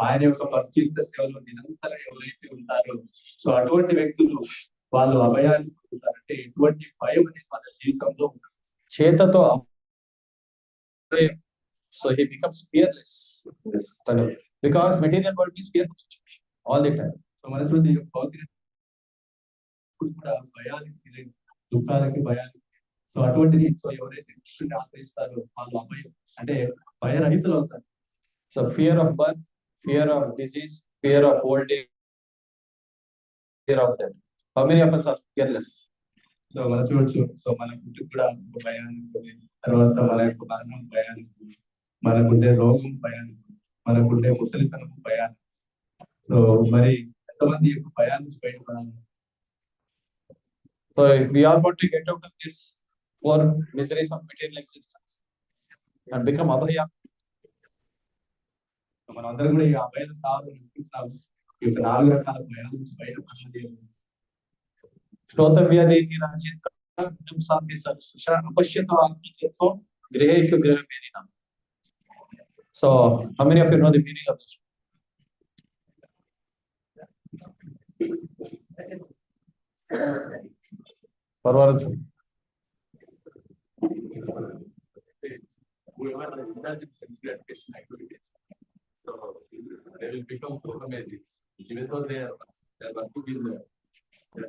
ఆయన యొక్క భక్తియుక్త సేవలో నిరంతరం ఎవరైతే ఉంటారో సో అటువంటి వ్యక్తులు వాళ్ళు అభయాన్ని పొందుతారంటే ఎటువంటి భయం అనేది మన జీవితంలో ఉంటుంది.
Chetato, so he becomes fearless in this struggle because material world is fearful situation all the time.
So మన చూసి భౌతిక కూడా భయానికి, దుఃఖాలకి, భయానికి, సో అటువంటిది సో ఎవరైతే కృష్ణుని ఆశ్రయిస్తారో వాళ్ళు అభయం అంటే భయరహితులు అవుతారు.
So fear of birth, fear of disease, fear of old age, fear of death. How many of us are fearless?
So మనం చూడొచ్చు, సో మన పుట్టుకు కూడా భయానికి, తర్వాత మన యొక్క మరణం భయానికి, మనకుండే రోగం భయానికి, మనకుండే ముసలితనం భయానికి. సో మరి ఎంతమంది యొక్క భయాన్ని నుంచి బయటపడాలి?
So if we are want to get out of this four miseries of material existence and become abhaya,
మనం అందరం కూడా ఈ అభయం కావాలని అనుకుంటున్నాము. ఈ యొక్క 4 రకాల భయాల నుంచి బయటపడాలి.
Shrotavya Devi Rajendra Samhi Sarasasha Apashyato Atmatyatho Griheshu Grihameninam. So how many of you know the meaning of this? Parvaram.
Whoever imagines sensory education activities, so they will become programmatics, even though they are working in the they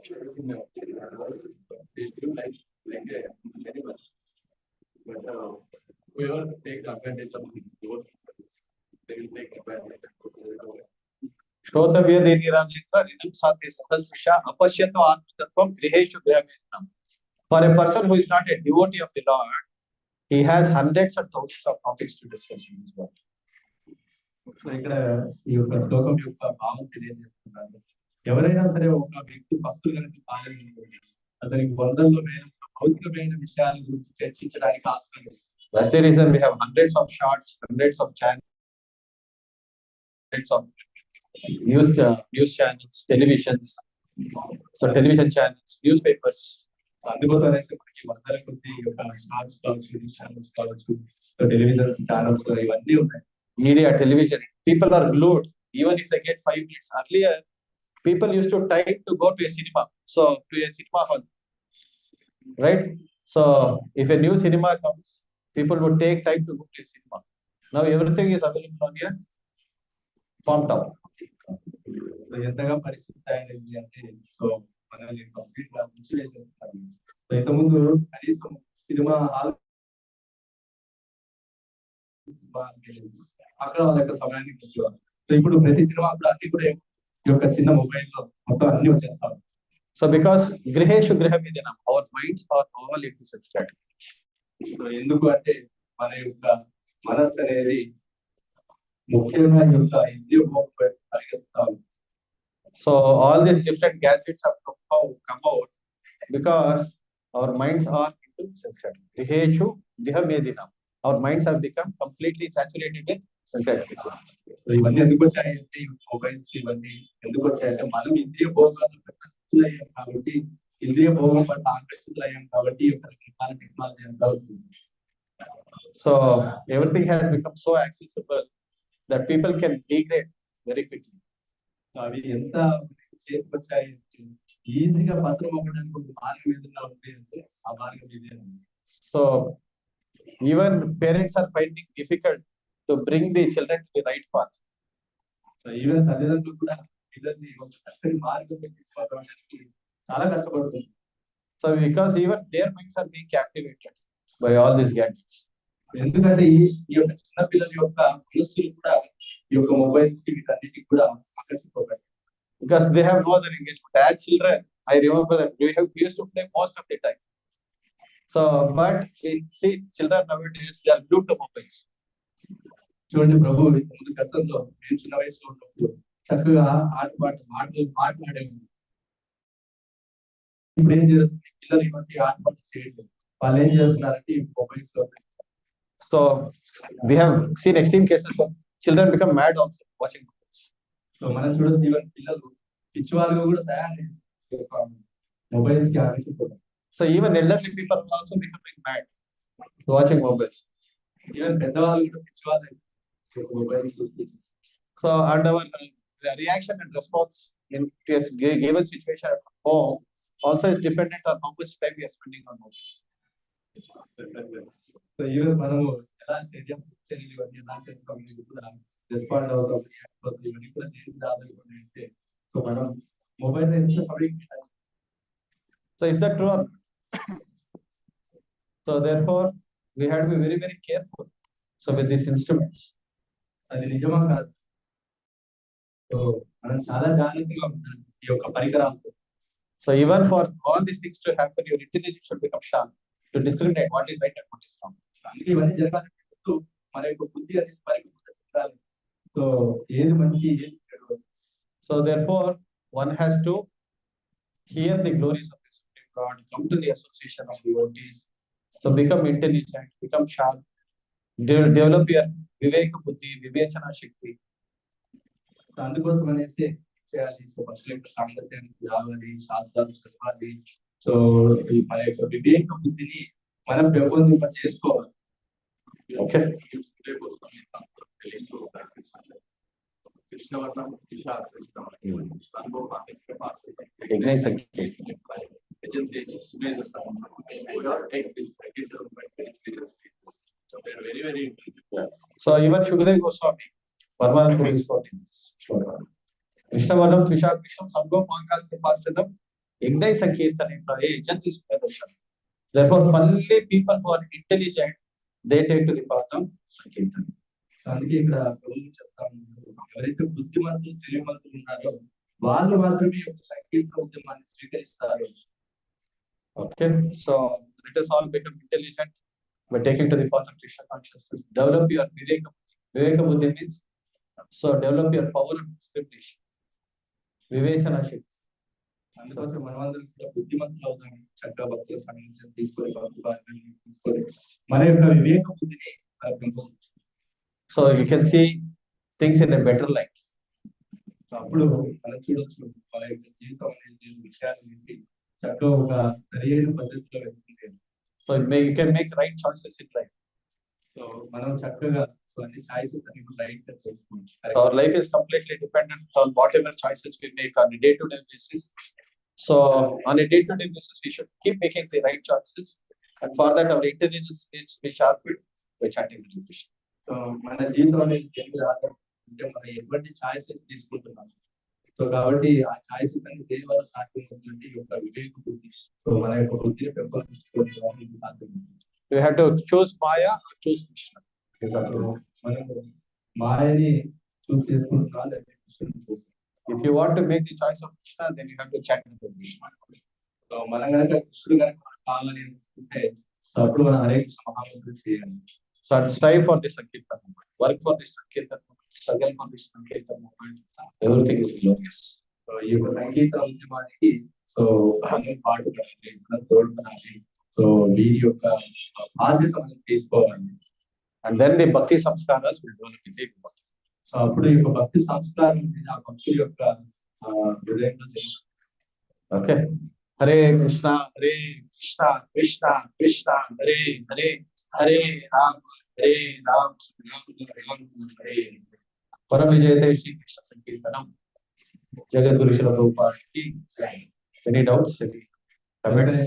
feel like animals. But whoever takes advantage of this, they will take advantage of it.
Shrotavya Devi Rajendra Rinam Sathe Sahasrisha Apashyato Atmatyatvam Griheshu Grihameninam. For a person who is not a devotee of the Lord, he has hundreds and thousands of topics to discuss in this world.
So ఇక్కడ ఈ యొక్క శ్లోకం యొక్క భావం తెలియజేస్తున్నారు. ఎవరైనా సరే ఒక వ్యక్తి భక్తులు కనుక కావాలనుకుంటే అతనికి వందల్లో భౌతికమైన విషయాల గురించి చర్చించడానికి ఆస్కారం ఉంది.
That's the reason we have hundreds of shorts, hundreds of channels, hundreds of news channels, televisions, so television channels, newspapers.
అందుకోసం అనేసి మనకి వందల కొద్ది యొక్క షార్ట్స్ కావచ్చు, న్యూస్ ఛానల్స్ కావచ్చు, టెలివిజన్ ఛానల్స్ ఇవన్నీ ఉన్నాయి.
Media, television, people are glued. Even if they get 5 minutes earlier, people used to time to go to a cinema. So to a cinema hall, right? So if a new cinema comes, people would take time to go to a cinema. Now everything is available on your farm top.
So ఎంతగా పరిస్థితి అయింది అంటే so మనల్ని complete గా మూసివేసేస్తారు. So ఇంతకుముందు కనీసం cinema hall అక్కడ వాళ్ళ యొక్క సమయానికి వచ్చేవారు. సో ఇప్పుడు ప్రతి సినిమా కూడా అన్ని కూడా ఈ యొక్క చిన్న మొబైల్ లో మొత్తం అన్ని వచ్చేస్తారు.
So because Griheshu Grihameninam, our minds are all into such category.
So ఎందుకు అంటే మన యొక్క మనస్సు అనేది ముఖ్యంగా ఈ యొక్క ఇంద్రియ భోగం పరిగెత్తాలి.
So all these different gadgets have come out because our minds are into such category. Griheshu Grihameninam. Our minds have become completely saturated with such category.
So ఇవన్నీ ఎందుకు వచ్చాయంటే మొబైల్స్ ఇవన్నీ ఎందుకు వచ్చాయంటే మనం ఇంద్రియ భోగాలు కాబట్టి ఇంద్రియ భోగం పట్ల ఆకర్షితులయ్యాం కాబట్టి ఈ యొక్క రకరకాల టెక్నాలజీ అంతా అవుతుంది.
So everything has become so accessible that people can degrade very quickly.
అవి ఎంత చేతికి వచ్చాయి, ఈజీగా పత్రం అవ్వడానికి ఒక మార్గం ఏదైనా ఉంది అంటే ఆ మార్గం ఇదే ఉంది.
So even parents are finding difficult to bring the children to the right path.
So even తల్లిదండ్రులు కూడా పిల్లల్ని ఒక చక్కని మార్గం తీసుకోవడానికి చాలా కష్టపడుతుంది.
So because even their minds are being captivated by all these gadgets.
ఎందుకంటే ఈ యొక్క చిన్న పిల్లల యొక్క మనస్సులు కూడా ఈ యొక్క మొబైల్స్ కి వీటన్నిటికి కూడా ఆకర్షిపోతాయి.
Because they have no other engagement. As children, I remember that we used to play most of the time. So, but we see children nowadays, they are glued to mobiles.
చూడండి ప్రభు, ముందు గతంలో నేను చిన్న వయసులో ఉన్నప్పుడు చక్కగా ఆటలాడేవాళ్ళు. ఇప్పుడు ఏం జరుగుతుంది, పిల్లలు ఇటువంటి ఆటపాటలు చేయట్లేదు. వాళ్ళు ఏం చేస్తున్నారంటే మొబైల్స్ లో.
So we have seen extreme cases where children become mad also watching movies.
So మనం చూడొచ్చు, ఈవెన్ పిల్లలు పిచ్చివాళ్ళుగా కూడా తయారు మొబైల్స్ కి ఆకర్షిపోతారు.
So even elderly people are also becoming mad watching mobiles.
Even పెద్దవాళ్ళు కూడా పిచ్చివాళ్ళు మొబైల్స్ చూస్తే.
So and our reaction and response in case given situation at home also is dependent on how much time we are spending on mobiles.
So even మనము ఎలాంటి respond అవుతాం ఇవన్నీ కూడా దేనికి ఆధారపడి అంటే, సో మనం మొబైల్ ఎంత సమయం.
So is that true? So therefore we have to be very very careful so with these instruments.
అది నిజమా కాదు? సో మనం చాలా జాగ్రత్తగా ఉంటాం ఈ యొక్క పరికరాలతో.
So even for all these things to happen, your intelligence should become sharp to discriminate what is right and what is wrong.
అందుకే ఇవన్నీ జరగాలంటే మన యొక్క బుద్ధి అనేది పరిపక్వత. సో ఏది మంచి ఏది చెడు.
So therefore one has to hear the glories of the Supreme God, come to the association of devotees, so become intelligent, become sharp, develop your viveka buddhi, vivechana shakti.
అందుకోసం అనేసి చేయాలి. సో బస్సుల యొక్క సాంగత్యానికి రావాలి, శాస్త్రాలు చదవాలి. సో ఈ మన యొక్క వివేక బుద్ధిని మనం పెంపొందింప చేసుకోవాలి.
Okay. So even Shukadeva Goswami, Paramahansa Buddha is quoting this. Vishnavarnam Tvishakrishnam Samgo Pankasya Parshadam Ignai Sankirtanam Janti Supadasham. Therefore, only people who are intelligent, they take to the path of Sankirtan.
అందుకే ఇక్కడ చెప్తాను, ఎవరైతే బుద్ధిమంతులు తెలివిమంతులు ఉన్నారో వాళ్ళు మాత్రమే యొక్క సంకీర్తన ఉద్యమాన్ని స్వీకరిస్తారు.
Okay, so let us all become intelligent by taking to the path of Krishna consciousness. Develop your viveka buddhi means, so develop your power of discrimination, vivechana shakti.
అందుకోసం మనమందరం కూడా బుద్ధిమంతులు అవుతాం. చక్కగా భక్తుల సంగీతం తీసుకొని తీసుకొని మన యొక్క వివేక బుద్ధిని పెంపొందించాలి.
So you can see things in a better light.
So అప్పుడు మనం చూడొచ్చు మన యొక్క జీవితం విషయాన్ని చక్కగా ఒక సరైన పద్ధతిలో వెళ్తుంది.
So you can make right choices in life.
So మనం చక్కగా సో అన్ని చాయిసెస్ అన్ని రైట్ గా చేసుకోవచ్చు.
So our life is completely dependent on whatever choices we make on a day-to-day basis. So on a day-to-day basis, we should keep making the right choices, and for that our intelligence needs to be sharpened by chanting the Krishna.
So మన జీవితంలో అంటే మనం ఎటువంటి choices తీసుకుంటున్నాం. So కాబట్టి ఆ choices అన్ని దేని వల్ల సాధ్యమవుతుందంటే ఈ యొక్క వివేక బుద్ధి. సో మన యొక్క బుద్ధిని పెంపొందించుకోవడానికి సాధ్యమవుతుంది.
We have to choose Maya or choose Krishna.
మనం మాయని చూస్ చేసుకుంటున్నాం లేకపోతే కృష్ణుని చూస్తాం.
If you want to make the choice of Krishna, then you have to chant the Krishna.
So మనం కనుక కృష్ణుడు కనుక కావాలని అనుకుంటే సో అప్పుడు మనం హరే కృష్ణ మహామంత్రం చేయాలి.
So and strive for the Sankirtan movement, work for the Sankirtan movement, struggle for the Sankirtan movement. Everything is glorious.
So ఈ యొక్క సంగీత ఉద్యమానికి సో మనం పాటుపడాలి, మనం తోడ్పడాలి. సో వీరి యొక్క బాధ్యత మనం తీసుకోవాలి.
And then the bhakti samskaras will develop in the body.
So అప్పుడు ఈ యొక్క భక్తి సంస్కారం ఆ భక్తుల యొక్క హృదయంలో తెలుసు.
Okay. Hare Krishna, Krishna Krishna, Hare Hare, Hare Ram, Ram Hare. Param Vijayate Shri Krishna Sankirtanam. Jagat Guru Srila Prabhupada ki jai. Any doubts? Any comments?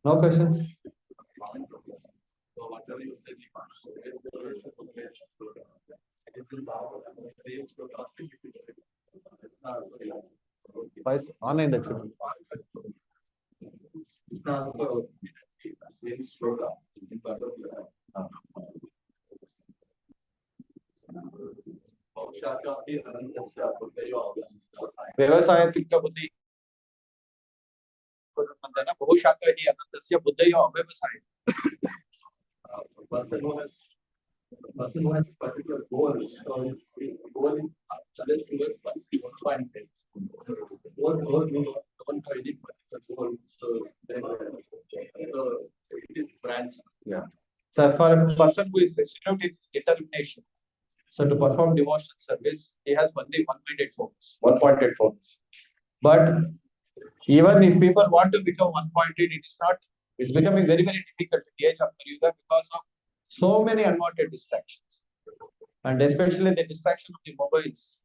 No questions? Guys, online that should व्यवसायिक बुद्धि बहुशाखा ही अनंतस्य बुद्धयो अव्यवसाय.
Person who has particular goal, so his goal is challenge towards one point. Goal don't have any particular goal, so it is branch.
Yeah. So for a person who is restricted in his determination, so to perform devotional service, he has only one-minded focus, one-pointed focus. But even if people want to become one-pointed, it is not. It's becoming very, very difficult in the age of Kali-yuga because of so many unwanted distractions, and especially the distraction of the mobiles.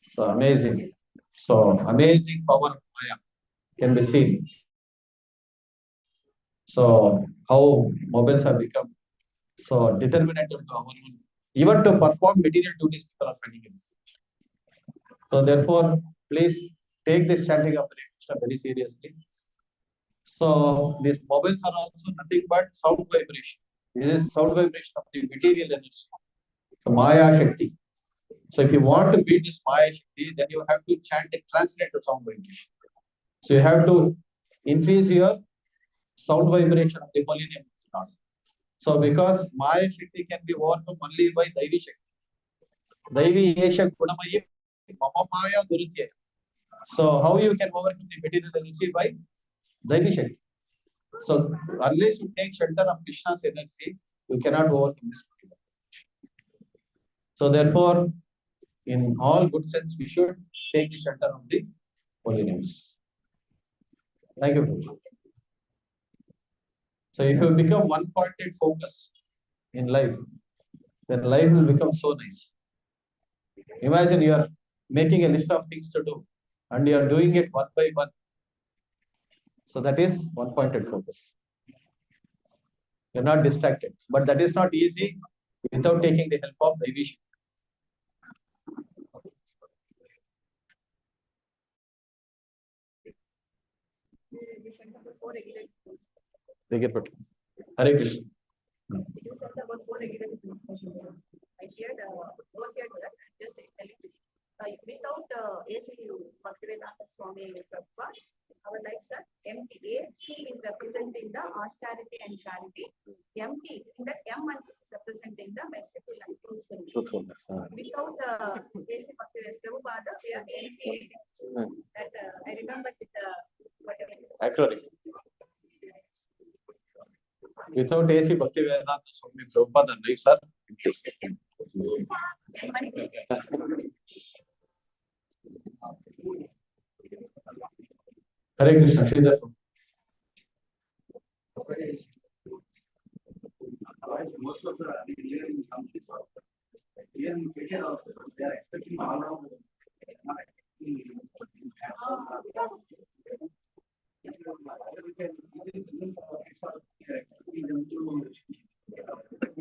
So amazing. So amazing power of Maya can be seen. So how mobiles have become so determinant to our own, even to perform material duties, people are finding it. So therefore, please take this chanting of the Krishna very seriously. So these mobiles are also nothing but sound vibration. This is sound vibration of the material energy. So Maya Shakti. So if you want to beat this Maya Shakti, then you have to chant and translate the sound vibration. So you have to increase your sound vibration of the holy name of God. So because Maya Shakti can be overcome only by Daivi Shakti. Daivi Yesha Gunamaya Mama Maya Durutya. So how you can overcome the material energy? By Daivi Shakti. So unless you take shelter of Krishna's energy, you cannot overcome this material. So therefore, in all good sense, we should take the shelter of the holy names. Thank you, Prabhuji. So if you become one-pointed focus in life, then life will become so nice. Imagine you are making a list of things to do and you are doing it one by one. So that is one-pointed focus. You're not distracted. But that is not easy without taking the help of the vision. Hare Krishna.
I heard just telling without AC Bhaktivedanta Swami Prabhupada, our lives are empty. AC is representing the austerity and charity. Empty, in that M is representing the merciful and truthfulness. Without AC Bhaktivedanta Prabhupada, we are empty. That I remember with whatever.
Acronym. Without AC Bhaktivedanta Swami Prabhupada, lives are empty. Hare Krishna, Sridhar.
Most of the engineering companies here in India also, they are expecting all of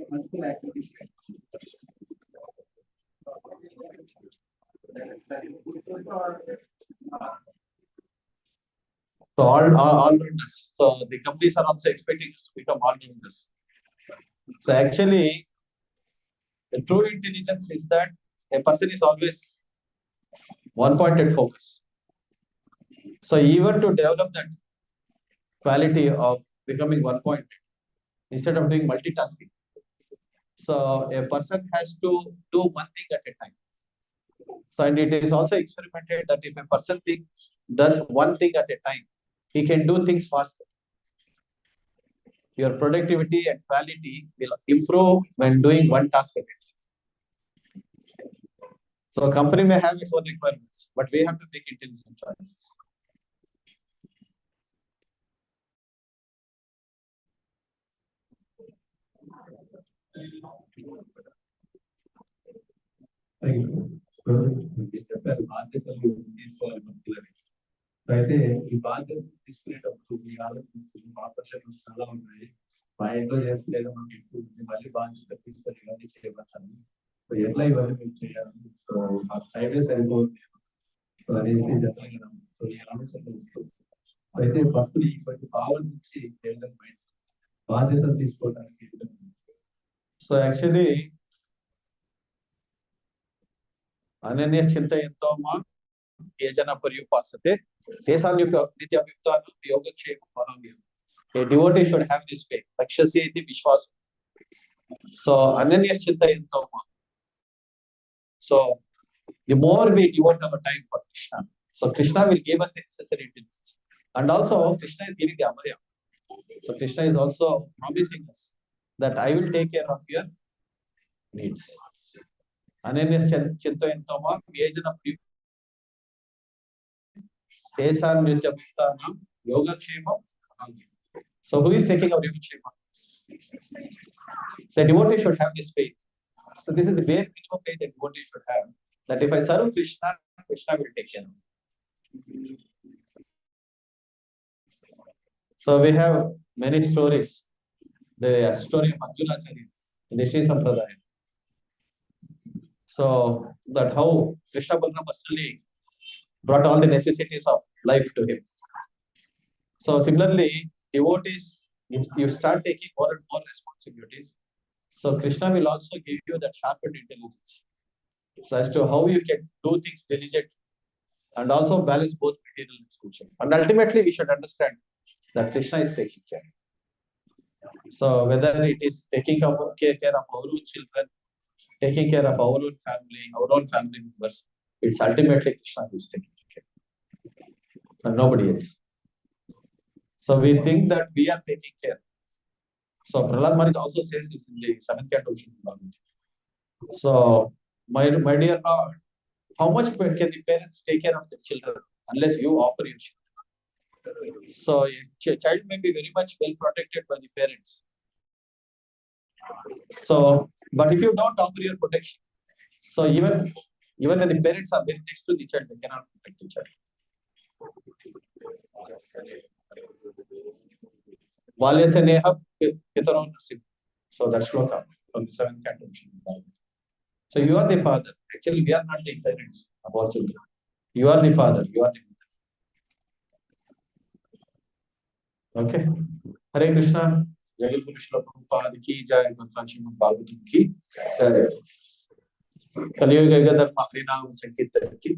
multiple activities.
So all-rounders. So the companies are also expecting us to become all-rounders. So actually, the true intelligence is that a person is always one-pointed focus. So even to develop that quality of becoming one-pointed instead of doing multitasking. So a person has to do one thing at a time. So, and it is also experimented that if a person does one thing at a time, he can do things faster. Your productivity and quality will improve when doing one task at a time. So, a company may have its own requirements, but we have to make intelligent choices.
చెప్పారు బాధ్యతలు తీసుకోవాలి భక్తులని. అయితే ఈ బాధ్యత తీసుకునేటప్పుడు మీ ఆలోచించి మా పద్ధతులు చాలా ఉన్నాయి, మా ఇంట్లో చేస్తలేదు మాకు ఎక్కువ ఉంది, మళ్ళీ బాధ్యత తీసుకొని ఇవన్నీ చేయబడతాను. సో ఎట్లా ఇవన్నీ మేము చేయాలి, సో మాకు టైమే సరిపోతుంది అనేసి జనరల్గా. సో ఈ ఆలోచనలు వస్తుంది. అయితే భక్తులు ఇటువంటి భావన నుంచి బాధ్యతలు తీసుకోవడానికి.
సో యాక్చువల్లీ అనన్య చింతయంతో మా ఏ జన పర్యుపాసతే నిత్యాభియుక్తానాం యోగక్షేమ మహామ్యం. A devotee should have this faith. Rakshasyeti vishwasam. So ananya చింతయంతో మా. So the more we devote our time for Krishna, so Krishna will give us the necessary intelligence. And also Krishna is giving the abhaya. So Krishna is also promising us that I will take care of your needs. Ananya చింతయంతో మా ఏ జన Yogakshema. So who is taking our Yogakshema? So a devotee should have this faith. So this is the bare minimum faith that devotee should have, that if I serve Krishna, Krishna will take care of me. So we have many stories. The story of Arjunacharya in the Sri Sampradaya. So that how Krishna Balram Vasali brought all the necessities of life to him. So similarly, devotees, if you start taking more and more responsibilities, so Krishna will also give you that sharpened intelligence, so as to how you can do things diligently and also balance both material and spiritual. And ultimately, we should understand that Krishna is taking care. So whether it is taking care of our own children, taking care of our own family members, it's ultimately Krishna who is taking care, and nobody else. So we think that we are taking care. So Prahlad Maharaj also says this in the 7th canto of Śrīmad-Bhāgavatam. So my dear Lord, how much can the parents take care of the children unless you offer your children? So a child may be very much well protected by the parents. So, but if you don't offer your protection, so even when the parents are very next to the child, they cannot protect the child. Valyasaneha Pitaro Narasimha. So that shloka from the 7th canto of Śrīmad-Bhāgavatam. So you are the father. Actually, we are not the parents of our children. You are the father. You are the mother. Okay. Hare Krishna. Jagal Guru Śrīla Prabhupada ki jai. Śrīmad-Bhāgavatam ki jai. Kaliyuga Gadar Mahrinam Sankirtan ki